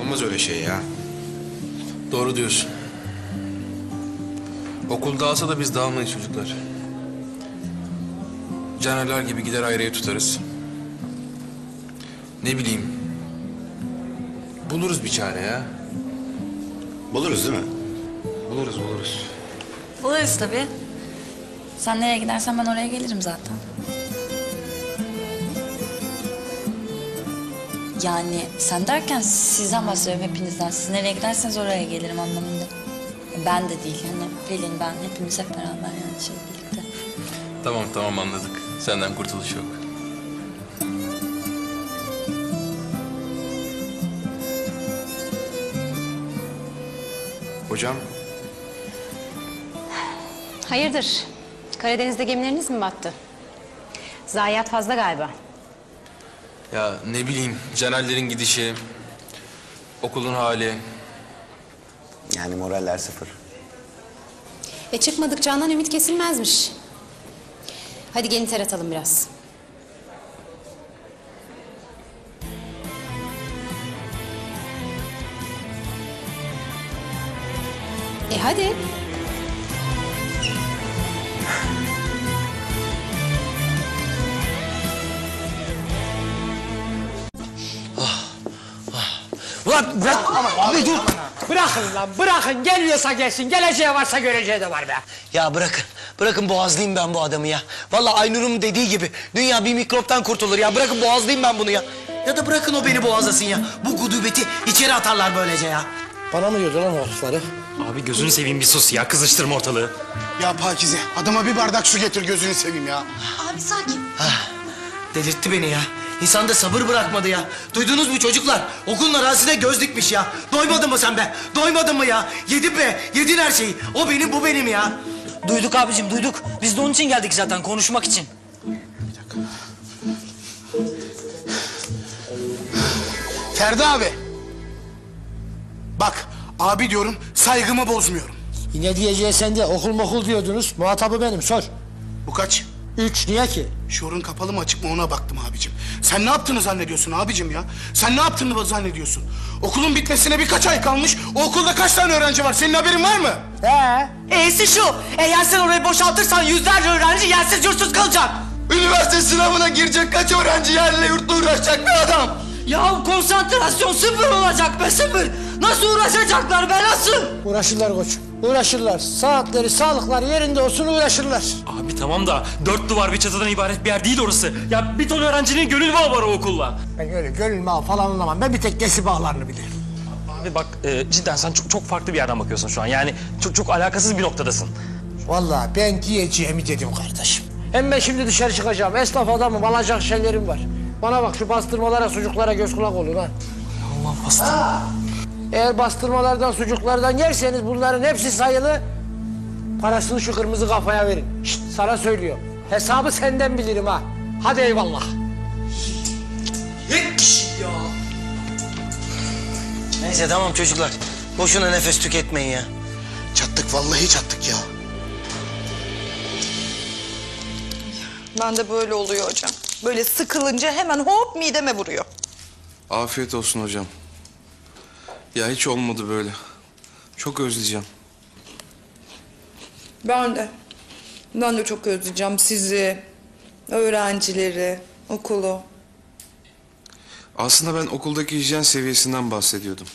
Olmaz öyle şey ya. Doğru diyorsun. Okul dağılsa da biz dağılmayız çocuklar. Canerler gibi gider ayrıya tutarız. Ne bileyim. Buluruz bir çare ya. Buluruz değil mi? Buluruz. Buluruz tabii. Sen nereye gidersen ben oraya gelirim zaten. Yani sen derken sizden bahsediyorum, hepinizden. Siz nereye giderseniz oraya gelirim anlamında. Ben de değil, hani Pelin, ben hepimiz hep beraber yani birlikte. Tamam anladık. Senden kurtuluş yok. Hocam, Hayırdır? Karadeniz'de gemileriniz mi battı? Zayiat fazla galiba. Ya ne bileyim, Caner'lerin gidişi, okulun hali. Yani moraller sıfır. Çıkmadık candan ümit kesilmezmiş. Hadi gelin ter atalım biraz. Hadi. Ulan bırak abi dur. Bırakın lan bırakın. Geliyorsa gelsin. Geleceği varsa göreceği de var be. Ya bırakın. Bırakın boğazlayayım ben bu adamı ya. Vallahi Aynur'un dediği gibi dünya bir mikroptan kurtulur ya. Bırakın boğazlayayım ben bunu ya. Ya da bırakın o beni boğazlasın ya. Bu gudubeti içeri atarlar böylece ya. Bana mı yiyordu lan o herifleri? Abi gözünü seveyim bir sus ya. Kızıştırma ortalığı. Ya Pakize, adama bir bardak su getir gözünü seveyim ya. Abi sakin. Delirtti beni ya. İnsan da sabır bırakmadı ya. Duydunuz mu çocuklar? Okulun arazisine göz dikmiş ya. Doymadın mı sen be? Doymadın mı ya? Yedin be. Yedin her şeyi. O benim, bu benim ya. Duyduk abicim duyduk. Biz de onun için geldik zaten konuşmak için. Ferdi abi. Bak, abi diyorum, saygımı bozmuyorum. Yine diyeceği sende. Okul diyordunuz. Muhatabı benim sor. Bu kaç? 3 niye ki? Şuurun kapalı mı açık mı ona baktım abicim. Sen ne yaptığını zannediyorsun abicim ya? Sen ne yaptığını zannediyorsun? Okulun bitmesine birkaç ay kalmış. O okulda kaç tane öğrenci var? Senin haberin var mı? E'si şu. Eğer sen orayı boşaltırsan yüzlerce öğrenci yersiz yurtsuz kalacak. Üniversite sınavına girecek kaç öğrenci yerle yurtla uğraşacak bir adam? Ya konsantrasyon sıfır olacak be sıfır. Nasıl uğraşacaklar be nasıl? Uğraşırlar koçum. Uğraşırlar. Saatleri, sağlıkları yerinde olsun uğraşırlar. Abi tamam da 4 duvar bir çatıdan ibaret bir yer değil orası. Ya bir ton öğrencinin gönül bağı var o okulla. Ben öyle gönül bağı falan anlamam. Ben bir tek desi bağlarını bilirim. Abi bak cidden sen çok farklı bir yerden bakıyorsun şu an. Yani çok alakasız bir noktadasın. Vallahi ben diyeceğimi dedim kardeşim. Hem ben şimdi dışarı çıkacağım. Esnaf adamım, alacak şeylerim var. Bana bak şu bastırmalara, sucuklara göz kulak olun ha. Allah bastırma. Eğer bastırmalardan, sucuklardan yerseniz bunların hepsi sayılı. Parasını şu kırmızı kafaya verin. Şşt, sana söylüyorum. Hesabı senden bilirim ha. Hadi eyvallah. Yek kişi ya. Neyse tamam çocuklar. Boşuna nefes tüketmeyin ya. Çattık vallahi çattık ya. Ben de böyle oluyor hocam. Böyle sıkılınca hemen hop mideme vuruyor. Afiyet olsun hocam. Ya hiç olmadı böyle. Çok özleyeceğim. Ben de. Ben de çok özleyeceğim sizi, öğrencileri, okulu. Aslında ben okuldaki hijyen seviyesinden bahsediyordum.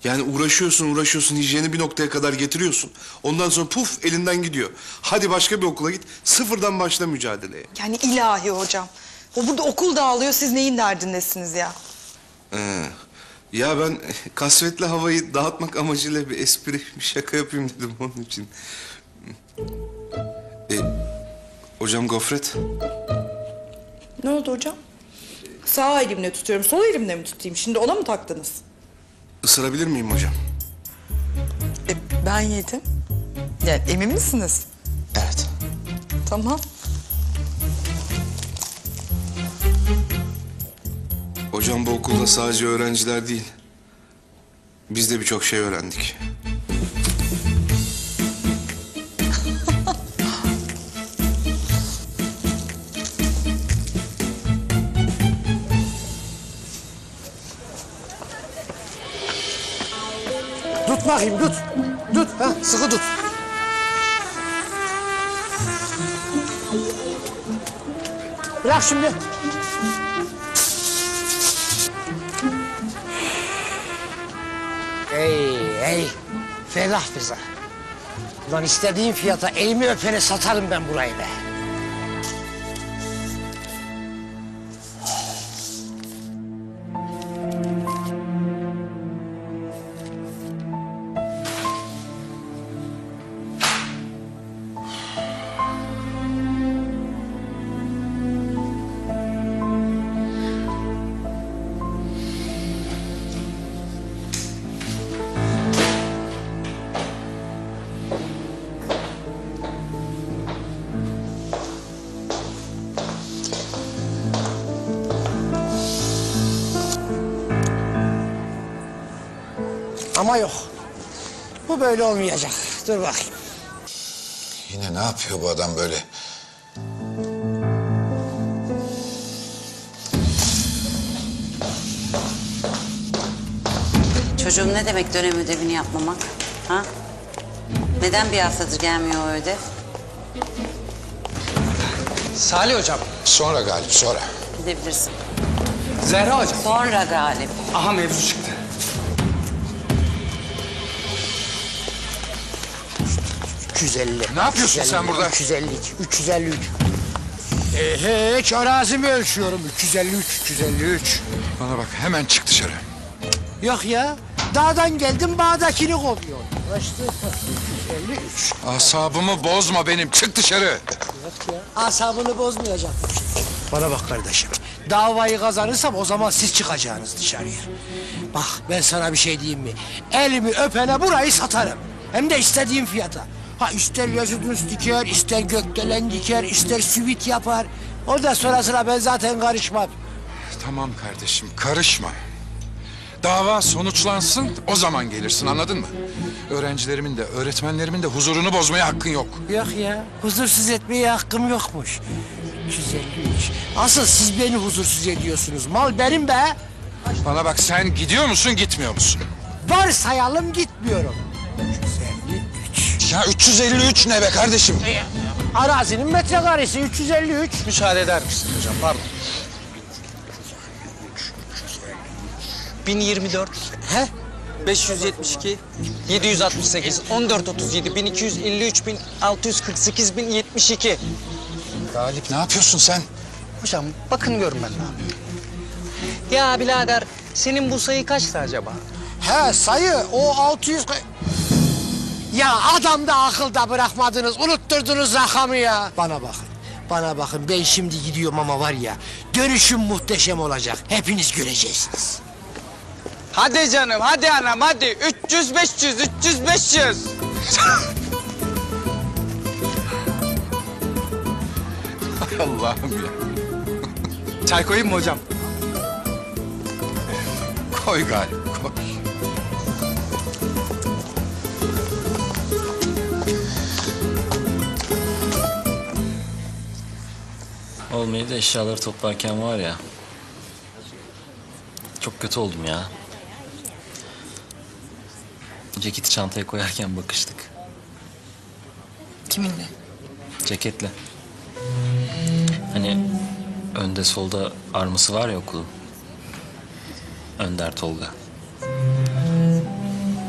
Yani uğraşıyorsun, hijyeni bir noktaya kadar getiriyorsun. Ondan sonra puf elinden gidiyor. Hadi başka bir okula git, sıfırdan başla mücadeleye. Yani ilahi hocam. O burada okul dağılıyor, siz neyin derdindesiniz ya? Ya ben kasvetli havayı dağıtmak amacıyla bir espri, bir şaka yapayım dedim onun için. Hocam gofret. Ne oldu hocam? Sağ elimle tutuyorum, sol elimle mi tutayım? Şimdi ona mı taktınız? Isırabilir miyim hocam? Ben yedim. Yani emin misiniz? Evet. Tamam. Hocam bu okulda sadece öğrenciler değil, biz de birçok şey öğrendik. Tut bakayım tut. Tut ha sıkı tut. Bırak şimdi. Hey. Ferah bize. Ulan istediğin fiyata elimi öpene satarım ben burayı be. Ama yok. Bu böyle olmayacak. Dur bakayım. Yine ne yapıyor bu adam böyle? Çocuğum ne demek dönem ödevini yapmamak? Ha? Neden bir haftadır gelmiyor o ödev? Salih hocam. Sonra Galip, sonra. Gidebilirsin. Zehra hocam. Sonra Galip. Aha mevzu çıktı. Ne yapıyorsun sen burada? 352, 353. Hiç arazimi ölçüyorum. 353, 353. Bana bak, hemen çık dışarı. Yok ya. Dağdan geldim, bağdakini kovuyor. Kaçtı? 353. Asabımı bozma benim, çık dışarı. Yok ya. Asabını bozmayacak. Bana bak kardeşim. Davayı kazanırsam o zaman siz çıkacaksınız dışarıya. Bak ben sana bir şey diyeyim mi? Elimi öpene burayı satarım. Hem de istediğim fiyata. Ha ister yazıdınız diker, ister gökdelen diker, ister süvit yapar. Ondan sonrasına ben zaten karışmam. Tamam kardeşim, karışma. Dava sonuçlansın, o zaman gelirsin, anladın mı? Öğrencilerimin de, öğretmenlerimin de huzurunu bozmaya hakkın yok. Yok ya, huzursuz etmeye hakkım yokmuş. 253. Asıl siz beni huzursuz ediyorsunuz. Mal benim be. Bana bak, sen gidiyor musun, gitmiyor musun? Varsayalım gitmiyorum. 353. Ya 353 ne be kardeşim? Arazinin metrekaresi 353. Müsaade eder misin hocam? Pardon. 1024. He? 572, 768, 1437, 1253, 1648, 1072. Galip ne yapıyorsun sen? Hocam bakın görün ben ne yapıyorum. Ya birader senin bu sayı kaçtı acaba? He sayı o 600... Ya adamda akılda bırakmadınız, unutturdunuz rakamı ya. Bana bakın, bana bakın. Ben şimdi gidiyorum ama var ya, dönüşüm muhteşem olacak. Hepiniz göreceksiniz. Hadi canım, hadi anam, hadi. 300, 500, 300, 500. Allah'ım ya. Çay koyayım mı hocam? Koy Galip, koy. Olmayı da eşyaları toplarken var ya... Çok kötü oldum ya. Ceketi çantaya koyarken bakıştık. Kiminle? Ceketle. Hani önde solda arması var ya okulun. Önder Tolga.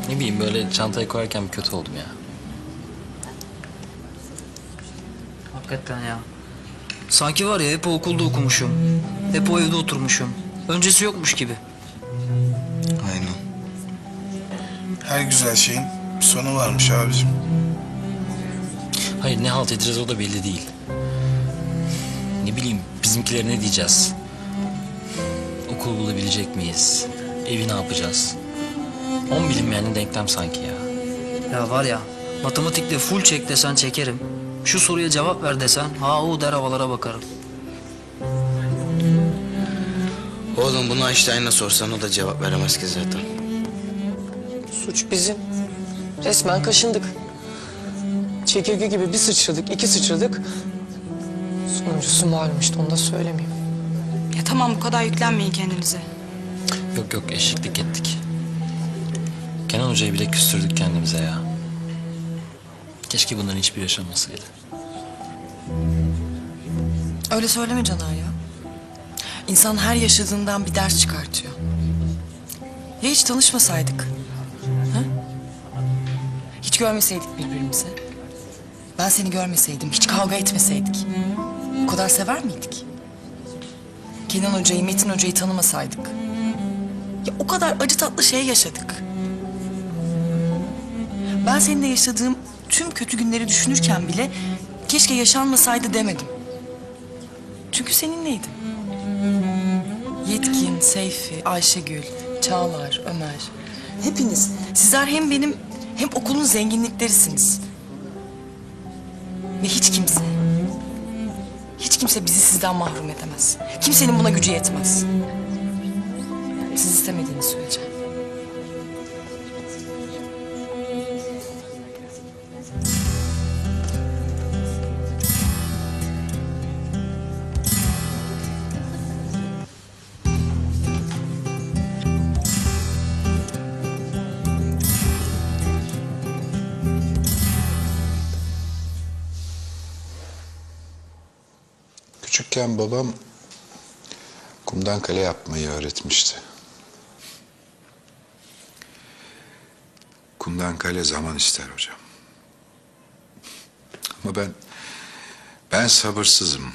Ne bileyim böyle çantaya koyarken bir kötü oldum ya. Hakikaten ya. Sanki var ya hep o okulda okumuşum. Hep o evde oturmuşum. Öncesi yokmuş gibi. Aynen. Her güzel şeyin bir sonu varmış abicim. Hayır ne halt edeceğiz o da belli değil. Ne bileyim bizimkilere ne diyeceğiz? Okul bulabilecek miyiz? Evi ne yapacağız? 10 bilinmeyenin denklem sanki ya. Ya var ya matematikte full çek desen çekerim. Şu soruya cevap ver desen ha der havalara bakarım. Oğlum bunu Einstein'a sorsan o da cevap veremez ki zaten. Suç bizim. Resmen kaşındık. Çekirge gibi bir sıçradık, iki sıçradık. Sonuncusu malum işte, onu da söylemeyeyim. Ya tamam bu kadar yüklenmeyin kendinize. Yok yok eşitlik ettik. Kenan Hoca'yı bile küstürdük kendimize ya. Keşke bunların hiçbir yaşanmasaydı. Öyle söyleme Caner ya. İnsan her yaşadığından bir ders çıkartıyor. Ya hiç tanışmasaydık? Ha? Hiç görmeseydik birbirimizi? Ben seni görmeseydim, hiç kavga etmeseydik. O kadar sever miydik? Kenan Hoca'yı, Metin Hoca'yı tanımasaydık. Ya o kadar acı tatlı şey yaşadık. Ben seninle yaşadığım tüm kötü günleri düşünürken bile keşke yaşanmasaydı demedim. Çünkü seninleydim. Yetkin, Seyfi, Ayşegül, Çağlar, Ömer. Hepiniz. Sizler hem benim hem okulun zenginliklerisiniz. Ve hiç kimse bizi sizden mahrum edemez. Kimsenin buna gücü yetmez. Siz istemediğiniz sürece. Küçükken babam kumdan kale yapmayı öğretmişti. Kumdan kale zaman ister hocam. Ama ben sabırsızım,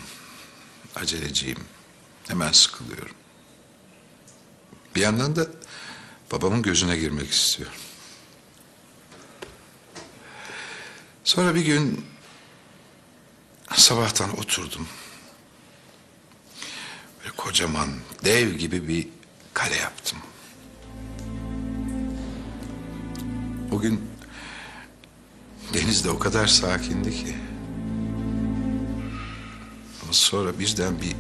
aceleciyim. Hemen sıkılıyorum. Bir yandan da babamın gözüne girmek istiyorum. Sonra bir gün sabahtan oturdum. Böyle kocaman, dev gibi bir kale yaptım. O gün deniz de o kadar sakindi ki. Ama sonra birden bir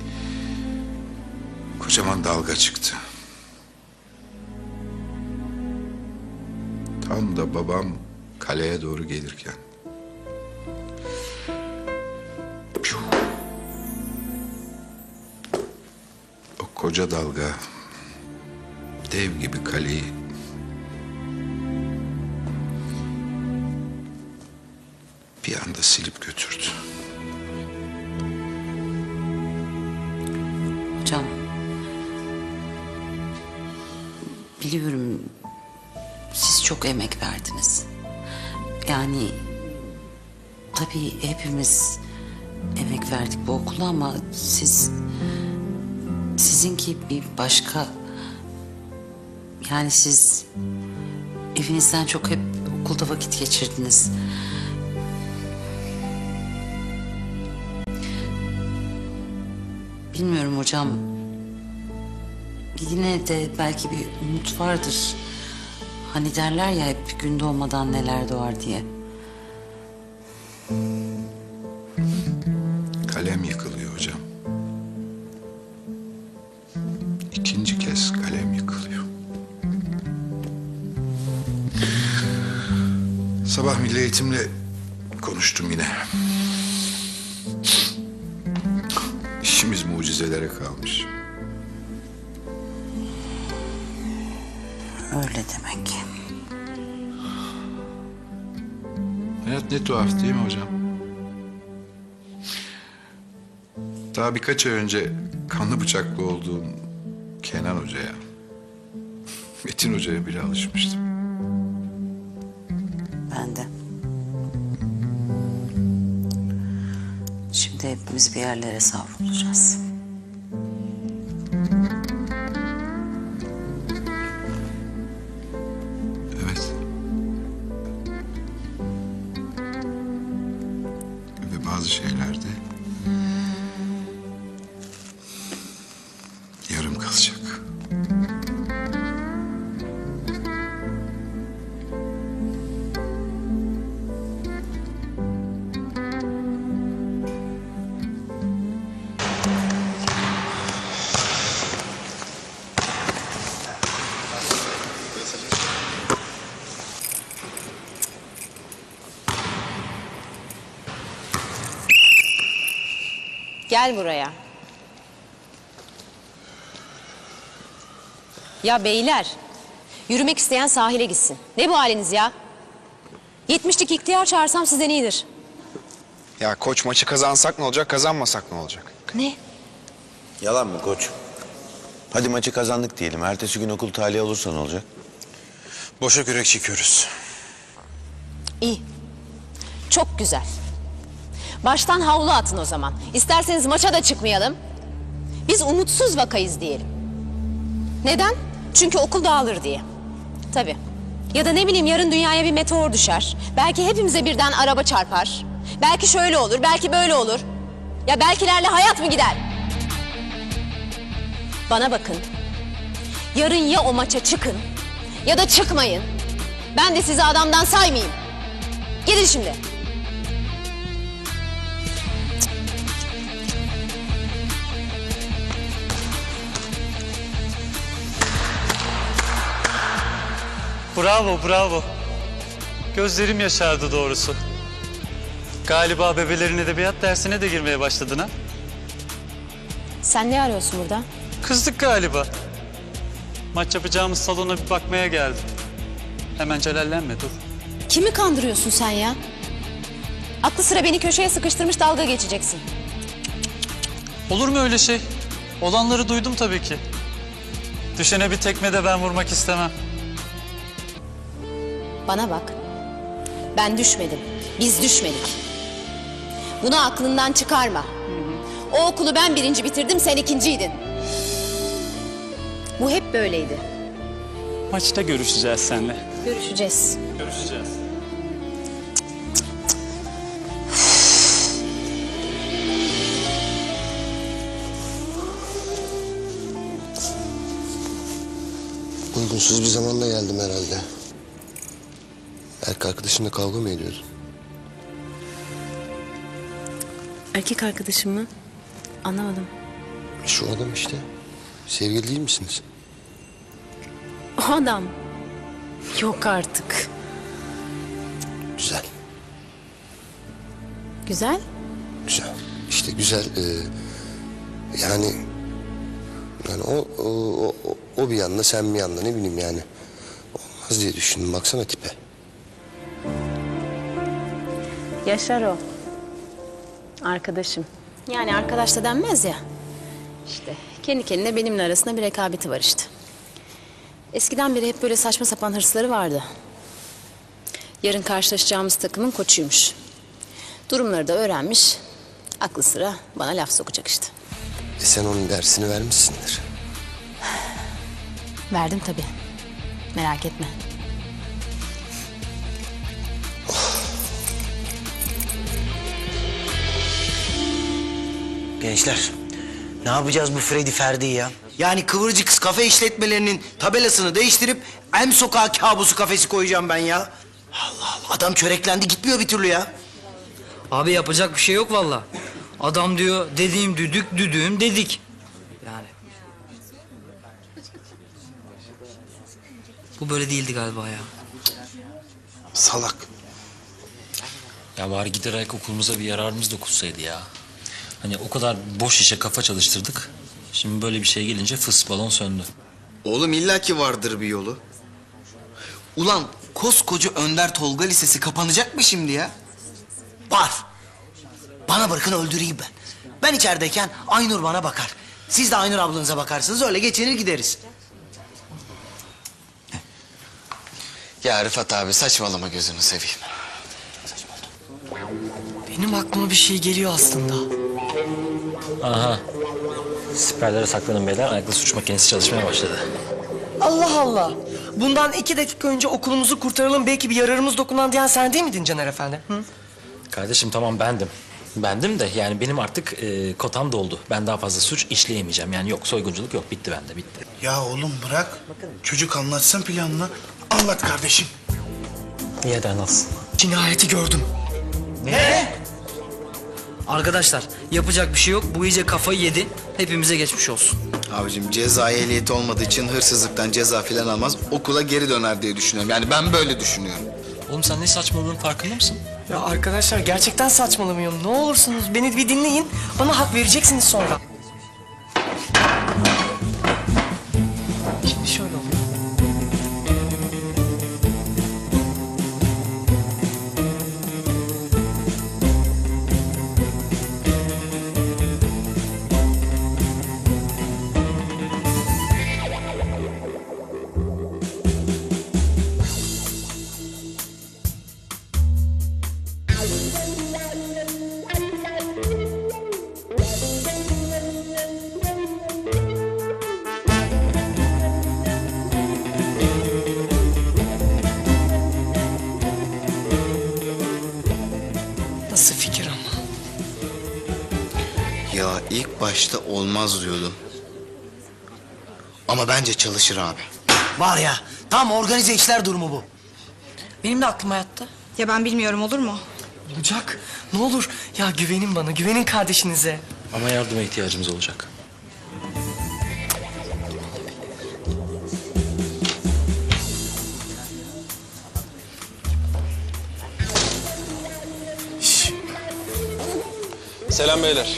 kocaman dalga çıktı. Tam da babam kaleye doğru gelirken. O koca dalga dev gibi kaleyi bir anda silip götürdü. Hocam, biliyorum siz çok emek verdiniz. Yani tabii hepimiz emek verdik bu okula ama sizinki bir başka. Yani siz evinizden çok hep okulda vakit geçirdiniz. Bilmiyorum hocam. Yine de belki bir umut vardır. Hani derler ya hep gün doğmadan neler doğar diye. Kalem yıkılıyor hocam. İkinci kez kalem yıkılıyor. Sabah Milli Eğitim'le konuştum yine. İşimiz mucizelere kalmış. Öyle demek ki. Hayat ne tuhaf değil mi hocam? Daha birkaç ay önce kanlı bıçaklı olduğum Kenan Hoca'ya, Metin Hoca'ya bile alışmıştım. Ben de. Şimdi hepimiz bir yerlere savrulacağız. Evet. Ve bazı şeyler de yarım kalacak. Gel buraya. Ya beyler, yürümek isteyen sahile gitsin. Ne bu haliniz ya? 70'lik ihtiyar çağırsam sizden iyidir. Ya koç, maçı kazansak ne olacak, kazanmasak ne olacak? Ne? Yalan mı koç? Hadi maçı kazandık diyelim. Ertesi gün okul tahliye olursa ne olacak? Boşa kürek çekiyoruz. İyi. Çok güzel. Baştan havlu atın o zaman. İsterseniz maça da çıkmayalım. Biz umutsuz vakayız diyelim. Neden? Çünkü okul dağılır diye. Tabii. Ya da ne bileyim yarın dünyaya bir meteor düşer. Belki hepimize birden araba çarpar. Belki şöyle olur, belki böyle olur. Ya belkilerle hayat mı gider? Bana bakın. Yarın ya o maça çıkın ya da çıkmayın. Ben de sizi adamdan saymayayım. Gidin şimdi. Bravo, bravo. Gözlerim yaşardı doğrusu. Galiba bebelerin edebiyat dersine de girmeye başladın ha? Sen ne arıyorsun burada? Kızdık galiba. Maç yapacağımız salona bir bakmaya geldim. Hemen celallenme, dur. Kimi kandırıyorsun sen ya? Aklı sıra beni köşeye sıkıştırmış dalga geçeceksin. Olur mu öyle şey? Olanları duydum tabii ki. Düşene bir tekme de ben vurmak istemem. Bana bak. Ben düşmedim. Biz düşmedik. Bunu aklından çıkarma. O okulu ben birinci bitirdim, sen ikinciydin. Bu hep böyleydi. Maçta görüşeceğiz seninle. Görüşeceğiz. Görüşeceğiz. Uygunsuz bir zamanda geldim herhalde. Erkek arkadaşınla kavga mı ediyordun? Erkek arkadaşım mı? Anlamadım. Şu adam işte. Sevgili değil misiniz? O adam. Yok artık. Güzel. Güzel. Güzel. İşte güzel. Yani o bir yanda, sen bir yanda, ne bileyim yani. Olmaz diye düşündüm. Baksana tipe. Yaşar o. Arkadaşım. Yani arkadaş da denmez ya. İşte kendi kendine benimle arasında bir rekabeti var işte. Eskiden beri hep böyle saçma sapan hırsları vardı. Yarın karşılaşacağımız takımın koçuymuş. Durumları da öğrenmiş. Aklı sıra bana laf sokacak işte. Sen onun dersini vermişsindir. Verdim tabii. Merak etme. Gençler, ne yapacağız bu Freddy Ferdi'yi ya? Yani Kıvırcık kafe işletmelerinin tabelasını değiştirip M Sokağı kabusu kafesi koyacağım ben ya. Allah Allah, adam çöreklendi gitmiyor bir türlü ya. Abi yapacak bir şey yok valla. Adam diyor dediğim düdük, düdüğüm dedik. Yani. Bu böyle değildi galiba ya. Salak. Ya bari giderek okulumuza bir yararımız dokunsaydı ya. Hani o kadar boş işe kafa çalıştırdık. Şimdi böyle bir şey gelince fıs balon söndü. Oğlum illaki vardır bir yolu. Ulan koskoca Önder Tolga Lisesi kapanacak mı şimdi ya? Var. Bana bırakın öldüreyim ben. Ben içerideyken Aynur bana bakar. Siz de Aynur ablanıza bakarsınız, öyle geçinir gideriz. Ya Rıfat abi saçmalama gözünü seveyim. Benim aklıma bir şey geliyor aslında. Aha. Siperlere saklanın beyler. Ayaklı suç makinesi çalışmaya başladı. Allah Allah. Bundan 2 dakika önce okulumuzu kurtaralım, belki bir yararımız dokunan diyen sen değil miydin Caner Efendi? Hı? Kardeşim tamam bendim. Bendim de yani benim artık kotam doldu. Ben daha fazla suç işleyemeyeceğim. Yani yok soygunculuk yok. Bitti bende bitti. Ya oğlum bırak. Çocuk anlatsın planını. Anlat kardeşim. Niye de anlatsın? Cinayeti gördüm. Ne? Arkadaşlar yapacak bir şey yok. Bu iyice kafayı yedi. Hepimize geçmiş olsun. Abicim cezai ehliyeti olmadığı için hırsızlıktan ceza filan almaz. Okula geri döner diye düşünüyorum. Yani ben böyle düşünüyorum. Oğlum sen ne saçmalığın farkında mısın? Ya arkadaşlar gerçekten saçmalamıyorum. Ne olursunuz beni bir dinleyin. Bana hak vereceksiniz sonra. Şimdi şöyle oluyor. Nasıl fikir ama? Ya ilk başta olmaz diyordum. Ama bence çalışır abi. Var ya, tam organize işler durumu bu. Benim de aklıma yattı. Ya ben bilmiyorum, olur mu? Olacak. Ne olur. Ya güvenin bana, güvenin kardeşinize. Ama yardıma ihtiyacımız olacak. Selam beyler.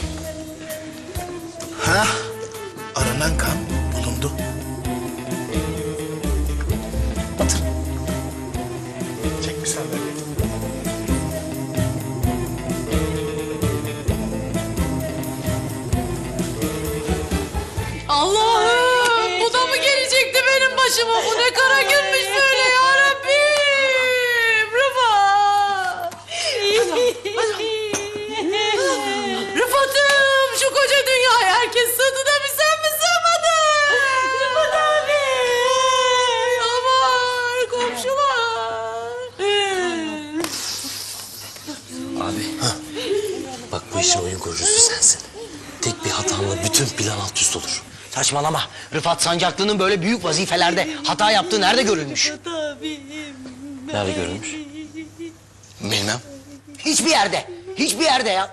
Ha? Aranan kan bulundu. Çek bir sandalye. işin oyun kurucusu sensin. Tek bir hatanla bütün plan alt üst olur. Saçmalama. Rıfat Sancaklı'nın böyle büyük vazifelerde hata yaptığı nerede görülmüş? Nerede görülmüş? Bilmem. Hiçbir yerde. Hiçbir yerde ya.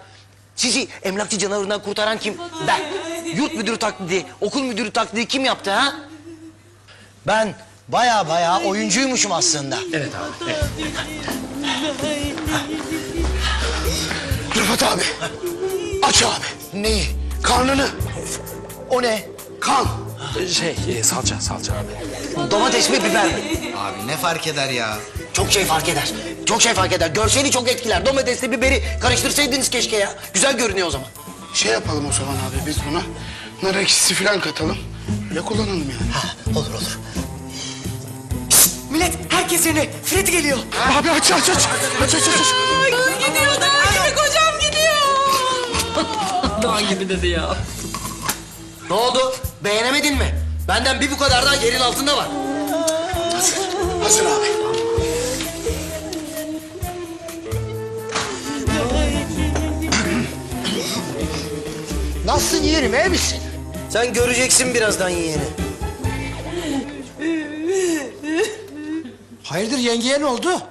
Sizi emlakçı canavarından kurtaran kim? Ben. Yurt müdürü taklidi, okul müdürü taklidi kim yaptı ha? Ben baya oyuncuymuşum aslında. Evet abi. Evet. Rıfat abi. Aç abi. Neyi? Karnını. O ne? Kan. Salça abi. Domates mi biber mi? Abi ne fark eder ya? Çok şey fark eder. Çok şey fark eder. Görseli çok etkiler. Domatesle biberi karıştırsaydınız keşke ya. Güzel görünüyor o zaman. Şey yapalım o zaman abi biz buna. Nar ekşisi falan katalım. Öyle kullanalım yani. Ha, olur. Millet herkes yerine. Fred geliyor. Abi aç. Ay, kız gidiyor dağ gibi kocam gidiyor. Dağ gibi dedi ya. Ne oldu? Beğenemedin mi? Benden bir bu kadar daha yerin altında var. Hazır abi. Nasılsın yeğenim, iyi misin? Sen göreceksin birazdan yeğeni. Hayırdır yengeye ne oldu?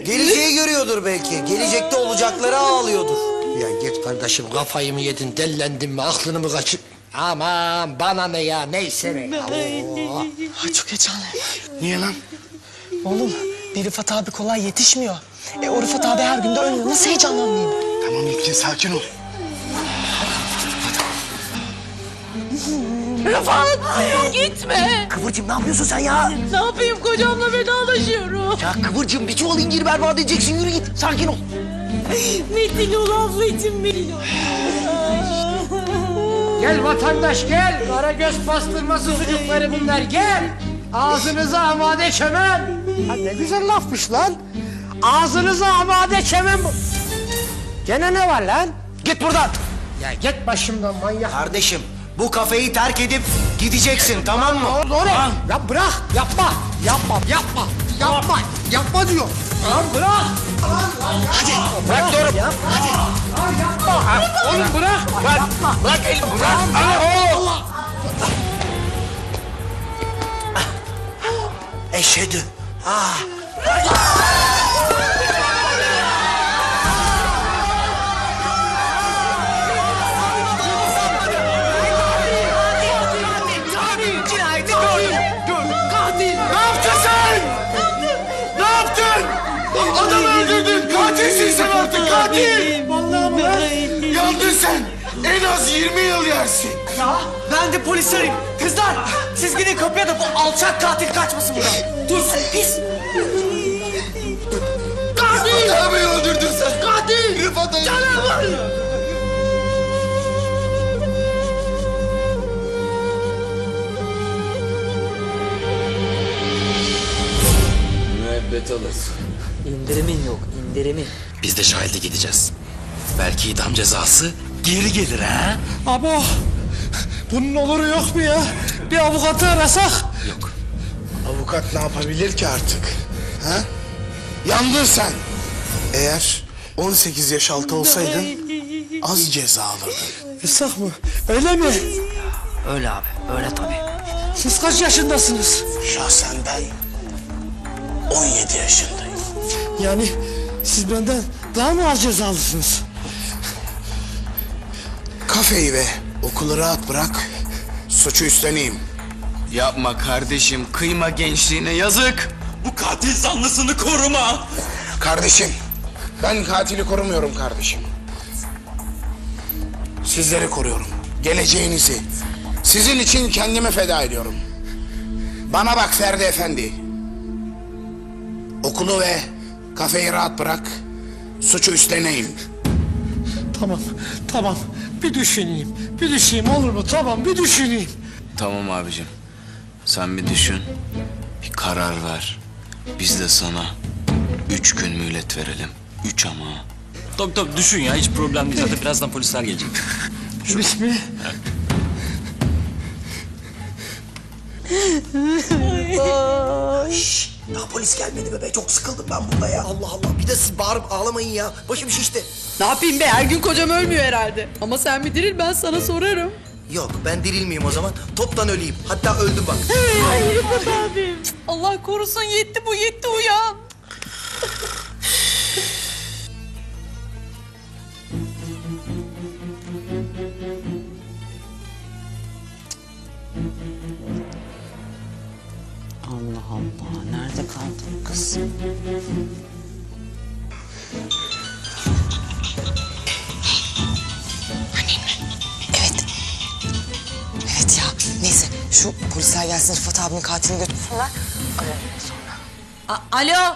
Geleceği görüyordur belki. Gelecekte olacakları ağlıyordur. Ya git kardeşim, kafayı mı yedin, dellendin mi, aklını mı kaçır... Aman bana ne ya, neyse ne ya. Oo. Ay çok heyecanlıyım. Niye lan? Oğlum bir Rıfat abi kolay yetişmiyor. O Rıfat abi her gün de ölüyor. Nasıl heyecanlanmayayım? Tamam İlkin sakin ol. Rıfat gitme. Kıvırcığım ne yapıyorsun sen ya? Ne yapayım kocamla vedalaşıyorum. Ya Kıvırcığım bir çuval incir berbat edeceksin. Yürü git sakin ol. Metin ol ablacığım Metin ol. Gel vatandaş gel, karagöz pastırması sucukları bunlar, gel. Ağzınıza amade çemen. Ha, ne güzel lafmış lan. Ağzınıza amade çemen bu. Gene ne var lan? Git buradan. Ya git başımdan manyak. Kardeşim bu kafeyi terk edip gideceksin tamam mı? Doğru. Ya bırak, yapma diyor. Lan bırak. Hadi bırak diyorum. Hadi. Yapma. Oğlum bırak. Bırak elimi bırak. Allah. Eşhedü. Ne yaptın sen? Ne yaptın? Adam öldürdün. Katilsin sen artık katil. Vallahi bırak. Yandın sen. En az 20 yıl yersin. Ya ben de polis arayayım. Kızlar siz gidin kapıya da bu alçak katil kaçmasın buradan. Dursun pis. Katil. Rıfat abi öldürdün sen. Katil. Rıfat abi. Canavar. Müebbet alırsın. İndirimin yok, indirimin. Biz de şahide gideceğiz. Belki idam cezası geri gelir ha? Abo, bunun oluru yok mu ya? Bir avukatı arasak. Yok. Avukat ne yapabilir ki artık? Ha? Yandın sen. Eğer 18 yaş altı olsaydın az ceza alırdın. Yasak mı? Öyle mi? Öyle abi öyle tabii. Siz kaç yaşındasınız? Şahsen ben 17 yaşındayım. Yani siz benden daha mı az cezalısınız? Kafeyi ve okulu rahat bırak, suçu üstleneyim. Yapma kardeşim, kıyma gençliğine yazık. Bu katil zanlısını koruma. Kardeşim, ben katili korumuyorum kardeşim. Sizleri koruyorum, geleceğinizi. Sizin için kendimi feda ediyorum. Bana bak Ferdi Efendi. Okulu ve kafeyi rahat bırak, suçu üstleneyim. Tamam. Bir düşüneyim olur mu? Tamam, bir düşüneyim. Tamam abicim. Sen bir düşün. Bir karar ver. Biz de sana 3 gün mühlet verelim. 3 ama. Tabii düşün ya, hiç problem değil. Zaten birazdan polisler gelecek. Bismillah. Şşş. Daha polis gelmedi be. Çok sıkıldım ben burada ya. Allah Allah. Bir de siz bağırıp ağlamayın ya. Başım şişti. Ne yapayım be? Her gün kocam ölmüyor herhalde. Ama sen bir diril, ben sana sorarım. Yok ben dirilmeyeyim o zaman. Toptan öleyim. Hatta öldüm bak. Ay Rıfat abim. Allah korusun, yetti bu, yetti, uyan. Allah Allah, nerede kaldı bu kız? Evet ya. Neyse şu polisler gelsin Rıfat abinin katilini götürsünler. Alo.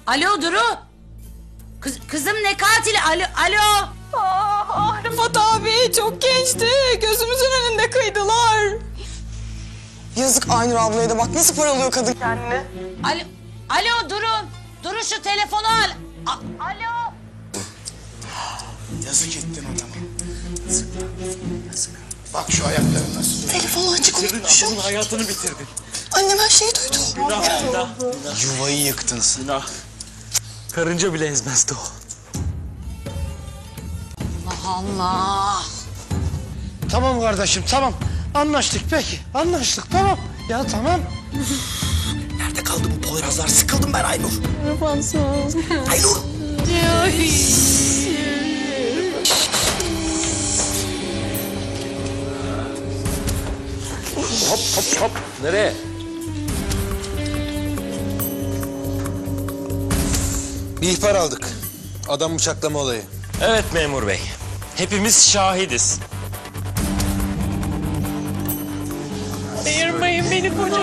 Alo Duru. Kızım ne katili? Alo. Rıfat abi çok gençti. Gözümüzün önünde kıydılar. Yazık Aynur ablaya da bak nasıl paralıyor kadın kendini. Alo Duru. Duru şu telefonu al. Alo. Yazık ettin adama. Yazık. Bak şu ayakları nasıl. Telefonu açık unutmuşum. Adamın hayatını bitirdin. Annem her şeyi duydu. Günah. Yuvayı yıktınız. Günah. Karınca bile ezmezdi o. Allah Allah. Tamam kardeşim tamam. Anlaştık peki. Anlaştık tamam. Ya tamam. Nerede kaldı bu Poyrazlar? Sıkıldım ben Aynur. Rıfatsız. Aynur. Hop. Nereye? Bir ihbar aldık. Adam bıçaklama olayı. Evet memur bey. Hepimiz şahidiz. Ayırmayın beni kocam.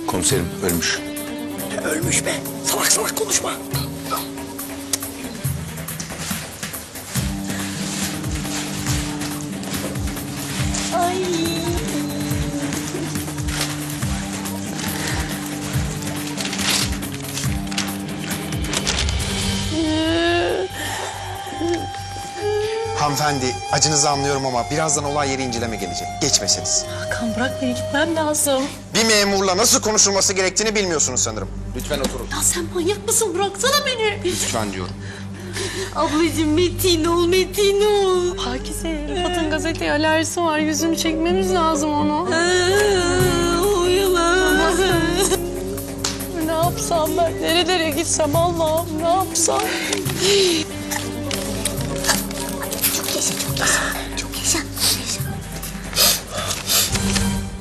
Komiserim ölmüş. Ölmüş be. Salak salak konuşma. Hanımefendi, acınızı anlıyorum ama birazdan olay yeri inceleme gelecek. Geçmeseniz. Hakan bırak beni, gitmem lazım. Bir memurla nasıl konuşulması gerektiğini bilmiyorsunuz sanırım. Lütfen oturun. Ya sen manyak mısın? Bıraksana beni. Lütfen diyorum. Ablacığım metin ol. Pakize, Rıfat'ın gazeteye alerjisi var. Yüzünü çekmemiz lazım onu. Uyulamaz. Ne yapsam ben? Nerelere gitsem Allah'ım, ne yapsam?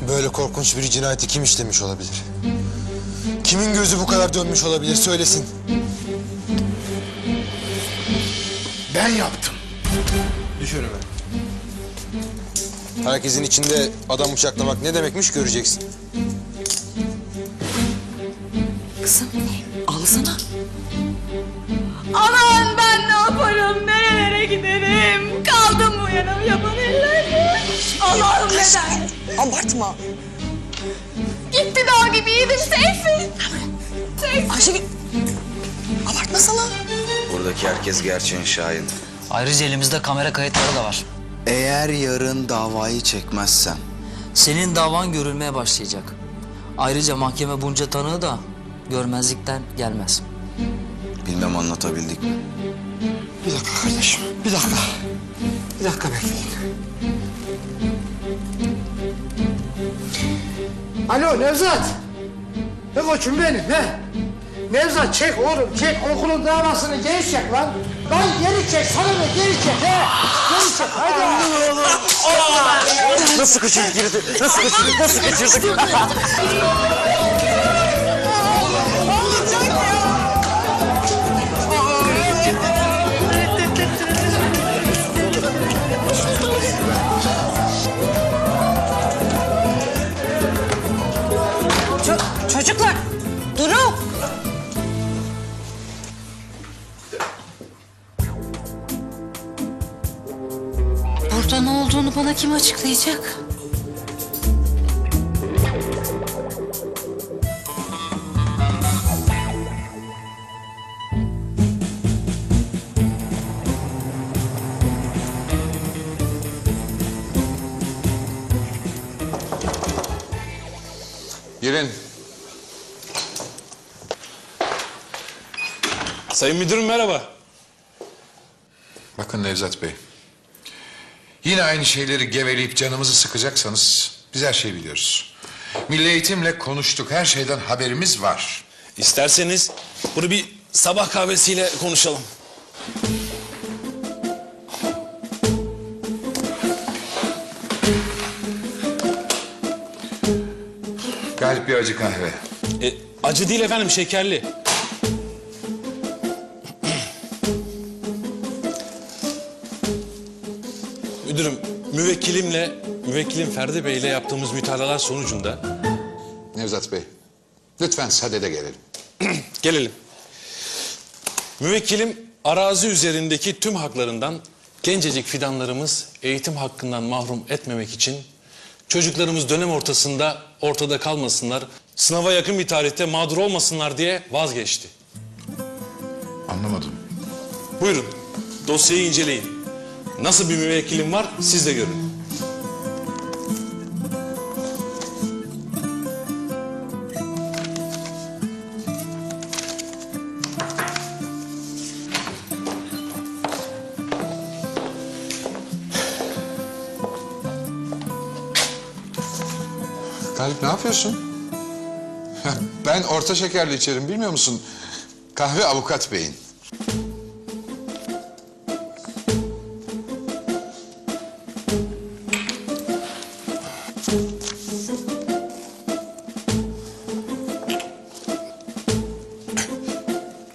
Böyle korkunç bir cinayeti kim işlemiş olabilir? Kimin gözü bu kadar dönmüş olabilir söylesin. Ben yaptım. Düş önüme. Herkesin içinde adam bıçaklamak ne demekmiş göreceksin. Kızım ağlasana. Aman ben ne yaparım? Nerelere giderim? Kaldım bu yana yaban ellerde. Allah'ım neden? Abartma. Gitti dağ gibiydim Seyfi. Ayşegül abartmasana. Buradaki herkes gerçeğin şahidi. Ayrıca elimizde kamera kayıtları da var. Eğer yarın davayı çekmezsen Senin davan görülmeye başlayacak. Ayrıca mahkeme bunca tanığı da görmezlikten gelmez. Bilmem anlatabildik mi? Bir dakika kardeşim. Bir dakika. Bir dakika bekleyin. Alo Nevzat. Ne koçum benim he? Nevzat çek oğlum çek okulun davasını geri çek lan. Lan geri çek sana ne geri çek he? Geri çek hadi. Nasıl kaçırdık? Nasıl kaçırdık? Çocuklar durun. Burada ne olduğunu bana kim açıklayacak? Girin. Sayın müdürüm merhaba. Bakın Nevzat Bey. Yine aynı şeyleri geveleyip canımızı sıkacaksanız biz her şeyi biliyoruz. Milli Eğitim'le konuştuk. Her şeyden haberimiz var. İsterseniz bunu bir sabah kahvesiyle konuşalım. Galip bir acı kahve. Acı değil efendim, şekerli. Müdürüm, müvekkilim Ferdi Bey ile yaptığımız mütalalar sonucunda... Nevzat Bey, lütfen sadede gelelim. Gelelim. Müvekkilim arazi üzerindeki tüm haklarından gencecik fidanlarımız eğitim hakkından mahrum etmemek için çocuklarımız dönem ortasında ortada kalmasınlar, sınava yakın bir tarihte mağdur olmasınlar diye vazgeçti. Anlamadım. Buyurun, dosyayı inceleyin. Nasıl bir müvekkilim var siz de görün. Galip ne yapıyorsun? Ben orta şekerli içerim, bilmiyor musun? Kahve avukat beyin.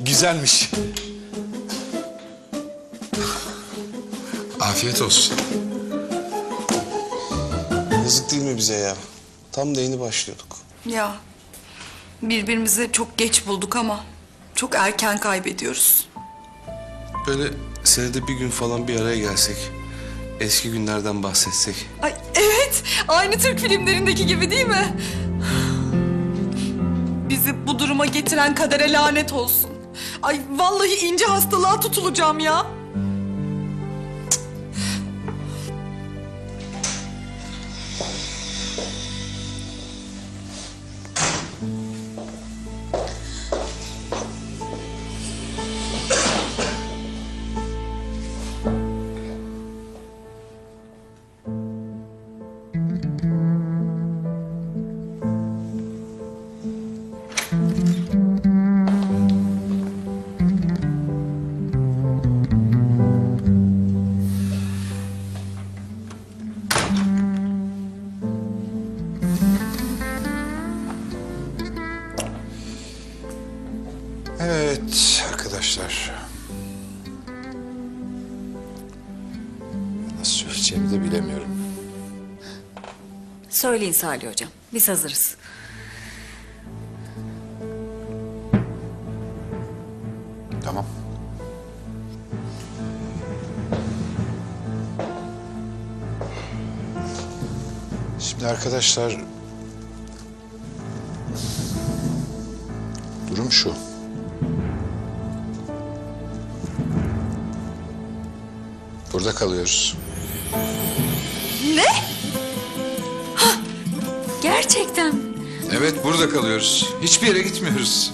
Güzelmiş. Afiyet olsun. Yazık değil mi bize ya? Tam da yeni başlıyorduk. Ya birbirimizi çok geç bulduk ama çok erken kaybediyoruz. Böyle senede bir gün falan bir araya gelsek, eski günlerden bahsetsek. Ay evet, aynı Türk filmlerindeki gibi değil mi? Bizi bu duruma getiren kadere lanet olsun. Ay vallahi ince hastalığa tutulacağım ya. Evet arkadaşlar. Nasıl söyleyeceğimi de bilemiyorum. Söyleyin Salih Hocam, biz hazırız. Tamam. Şimdi arkadaşlar... Durum şu. Burada kalıyoruz. Ne? Hah, gerçekten. Evet, burada kalıyoruz. Hiçbir yere gitmiyoruz.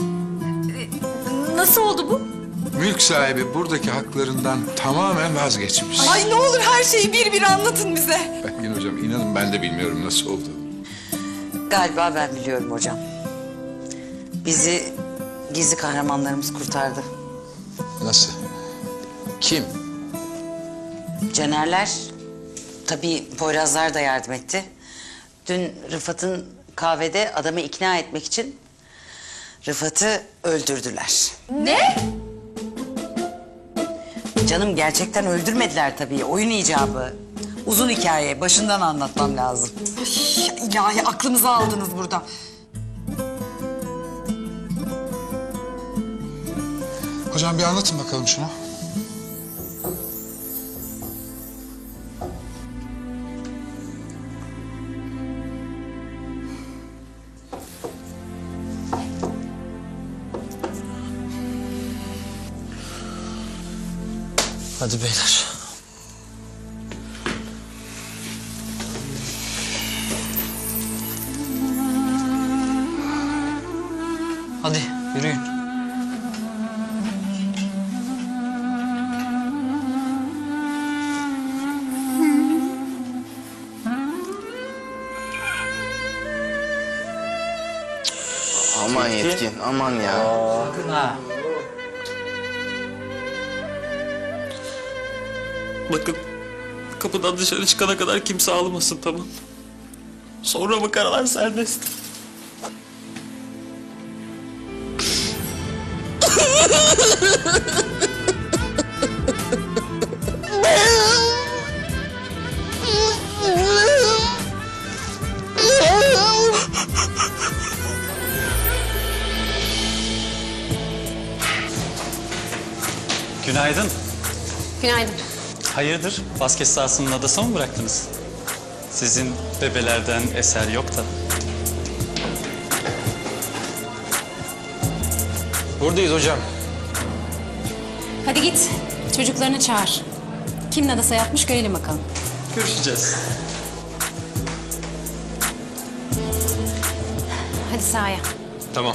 Nasıl oldu bu? Mülk sahibi buradaki haklarından tamamen vazgeçmiş. Ay ne olur her şeyi bir anlatın bize. Belgin hocam, inanın ben de bilmiyorum nasıl oldu. Galiba ben biliyorum hocam. Bizi gizli kahramanlarımız kurtardı. Nasıl? Kim? Canerler, tabii Poyrazlar da yardım etti. Dün Rıfat'ın kahvede adamı ikna etmek için Rıfat'ı öldürdüler. Ne? Canım gerçekten öldürmediler tabii. Oyun icabı. Uzun hikaye. Başından anlatmam lazım. Ya aklımızı aldınız burada. Hocam bir anlatın bakalım şunu. Hadi beyler. Hadi yürüyün. Aman Yetkin, aman ya. Sakın ha. Bakın kapıdan dışarı çıkana kadar kimse ağlamasın, tamam. Sonra bakarlar serbest. Günaydın. Günaydın. Hayırdır? Basket sahasının adasına mı bıraktınız? Sizin bebelerden eser yok da. Buradayız hocam. Hadi git. Çocuklarını çağır. Kimin adası yapmış görelim bakalım. Görüşeceğiz. Hadi sahaya. Tamam.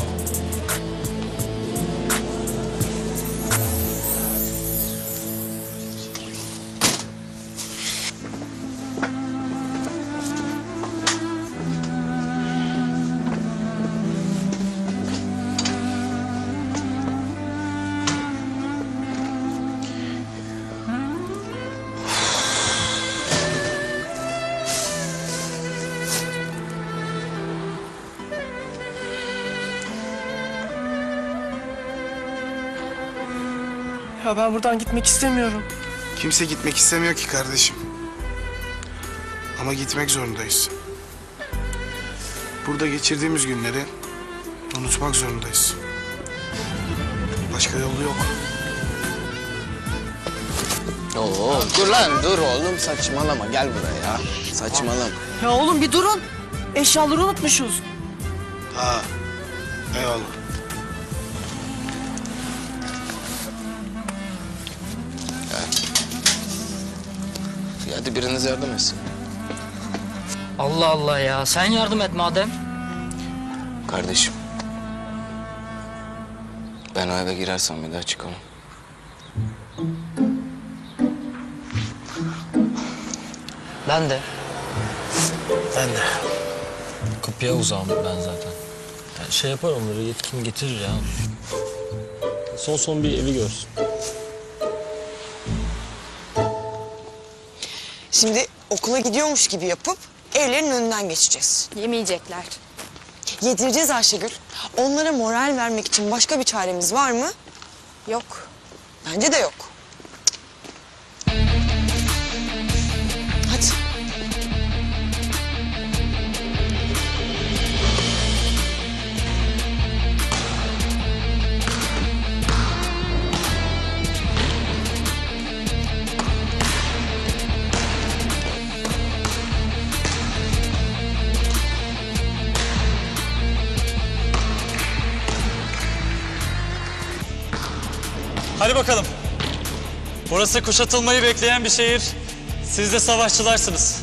Ya ben buradan gitmek istemiyorum. Kimse gitmek istemiyor ki kardeşim. Ama gitmek zorundayız. Burada geçirdiğimiz günleri unutmak zorundayız. Başka yolu yok. Oo, dur lan, dur oğlum. Saçmalama, gel buraya. Saçmalama. Ya oğlum bir durun. Eşyaları unutmuşuz. Ha, eyvallah. Hadi biriniz yardım etsin. Allah Allah ya. Sen yardım et madem. Kardeşim. Ben o eve girersem bir daha çıkamam. Ben de. Ben de. Kapıya uzağım ben zaten. Yani şey yapar onları, Yetkin getirir ya. Son bir evi görsün. Şimdi okula gidiyormuş gibi yapıp evlerin önünden geçeceğiz. Yemeyecekler. Yedireceğiz Ayşegül. Onlara moral vermek için başka bir çaremiz var mı? Yok. Bence de yok. Hadi. Hadi bakalım. Burası kuşatılmayı bekleyen bir şehir. Siz de savaşçılarsınız.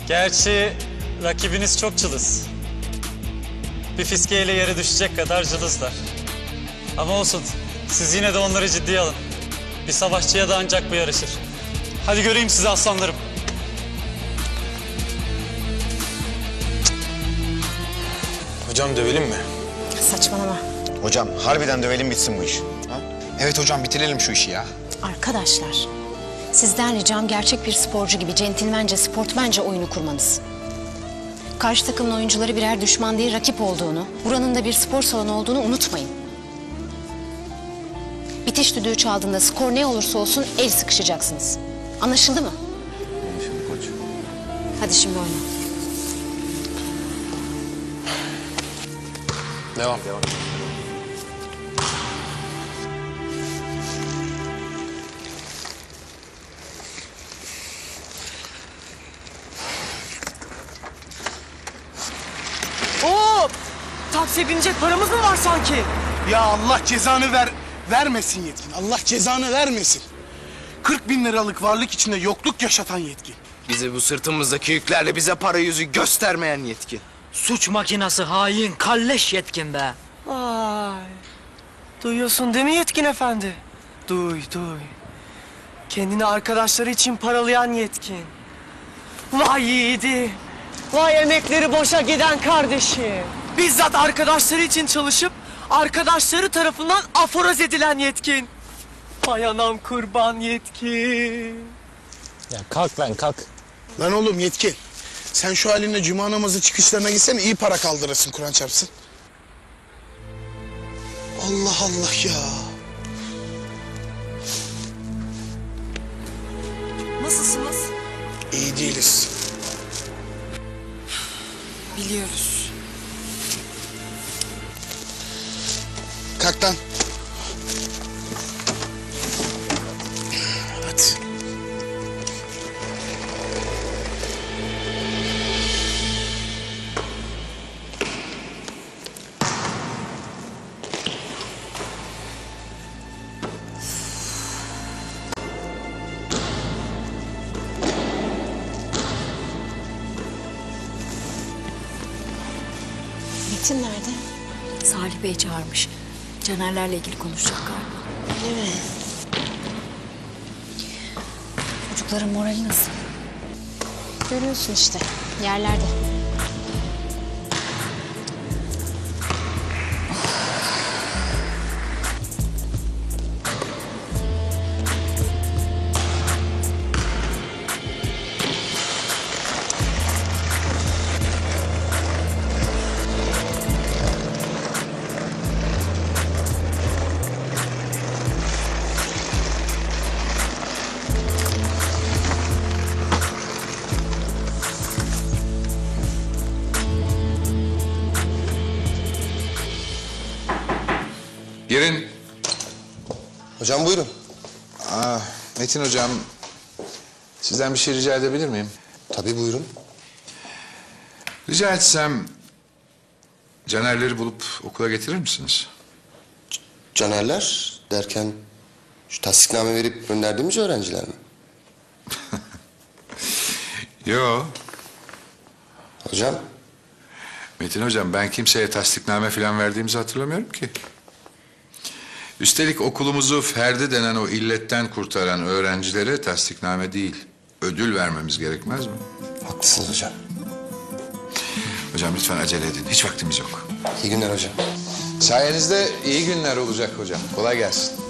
Gerçi rakibiniz çok cılız. Bir fiskeyle yere düşecek kadar cılızlar. Ama olsun. Siz yine de onları ciddiye alın. Bir savaşçıya da ancak bu yaraşır. Hadi göreyim sizi aslanlarım. Hocam dövelim mi? Saçmalama. Hocam harbiden dövelim bitsin bu iş. Evet hocam bitirelim şu işi ya. Arkadaşlar, sizden ricam gerçek bir sporcu gibi centilmence, sportmence oyunu kurmanız. Karşı takımın oyuncuları birer düşman değil rakip olduğunu, buranın da bir spor salonu olduğunu unutmayın. Bitiş düdüğü çaldığında skor ne olursa olsun el sıkışacaksınız. Anlaşıldı mı? Anlaşıldı koç. Hadi şimdi oyna. Devam. Oo! Taksiye binecek paramız mı var sanki? Ya Allah cezanı vermesin Yetkin. Allah cezanı vermesin. 40.000 liralık varlık içinde yokluk yaşatan Yetkin. Bize bu sırtımızdaki yüklerle bize para yüzü göstermeyen Yetkin. Suç makinası hain, kalleş Yetkin be. Aa, Duyuyorsun değil mi Yetkin Efendi? Duy. Kendini arkadaşları için paralayan Yetkin. Vay yiğidi. Vay emekleri boşa giden kardeşi. Bizzat arkadaşları için çalışıp arkadaşları tarafından aforoz edilen Yetkin. Vay anam kurban Yetkin. Ya kalk lan kalk. Lan oğlum Yetkin. Sen şu halinle cuma namazı çıkışlarına gitsene, iyi para kaldırırsın, Kur'an çarpsın. Allah Allah ya. Nasılsınız? İyi değiliz. Biliyoruz. Kalk lan. Hadi. Metin nerede? Salih Bey çağırmış. Canerlerle ilgili konuşacak galiba. Öyle mi? Çocukların morali nasıl? Görüyorsun işte. Yerlerde. Girin. Hocam buyurun. Metin hocam, sizden bir şey rica edebilir miyim? Tabii buyurun. Rica etsem Canerleri bulup okula getirir misiniz? Canerler derken şu tasdikname verip gönderdiğimiz öğrenciler mi? Yo. Hocam? Metin hocam, ben kimseye tasdikname falan verdiğimizi hatırlamıyorum ki. Üstelik okulumuzu Ferdi denen o illetten kurtaran öğrencilere tasdikname değil, ödül vermemiz gerekmez mi? Haklısınız hocam. Hocam lütfen acele edin, hiç vaktimiz yok. İyi günler hocam. Sayenizde iyi günler olacak hocam. Kolay gelsin.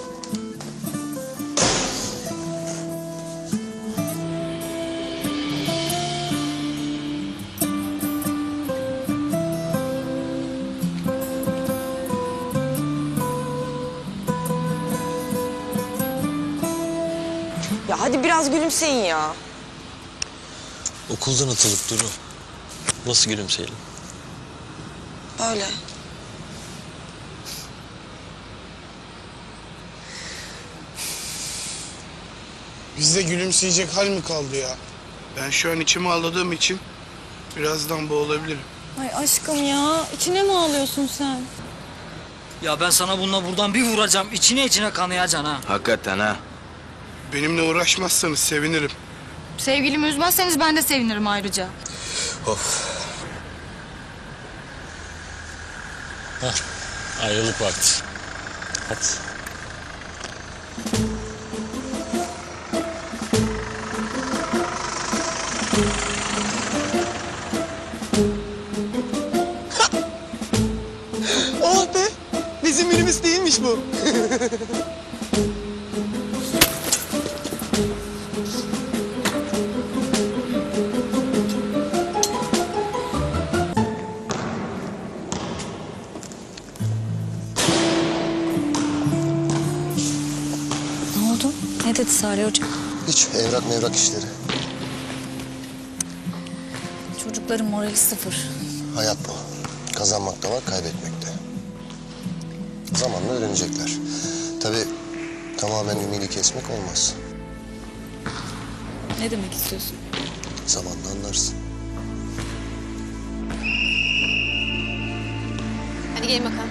Ya hadi biraz gülümseyin ya. Okuldan atılıp Duru. Nasıl gülümseyelim? Öyle. Bizde gülümseyecek hal mi kaldı ya? Ben şu an içime ağladığım için birazdan boğulabilirim. Ay aşkım ya, içine mi ağlıyorsun sen? Ya ben sana bununla buradan bir vuracağım. İçine kanayacaksın ha. Hakikaten ha. Benimle uğraşmazsanız sevinirim. Sevgilimi üzmezseniz ben de sevinirim ayrıca. Of. Ayrılık vakti. Hadi. Oh be! Bizim minibüs değilmiş bu. Ne oldu? Ne dedi Salih Hoca? Hiç evrak işleri. Çocukların morali sıfır. Hayat bu. Kazanmak da var, kaybetmek de. Zamanla öğrenecekler. Tabii tamamen ümidi kesmek olmaz. Ne demek istiyorsun? Zamanla anlarsın. Hadi gelin bakalım.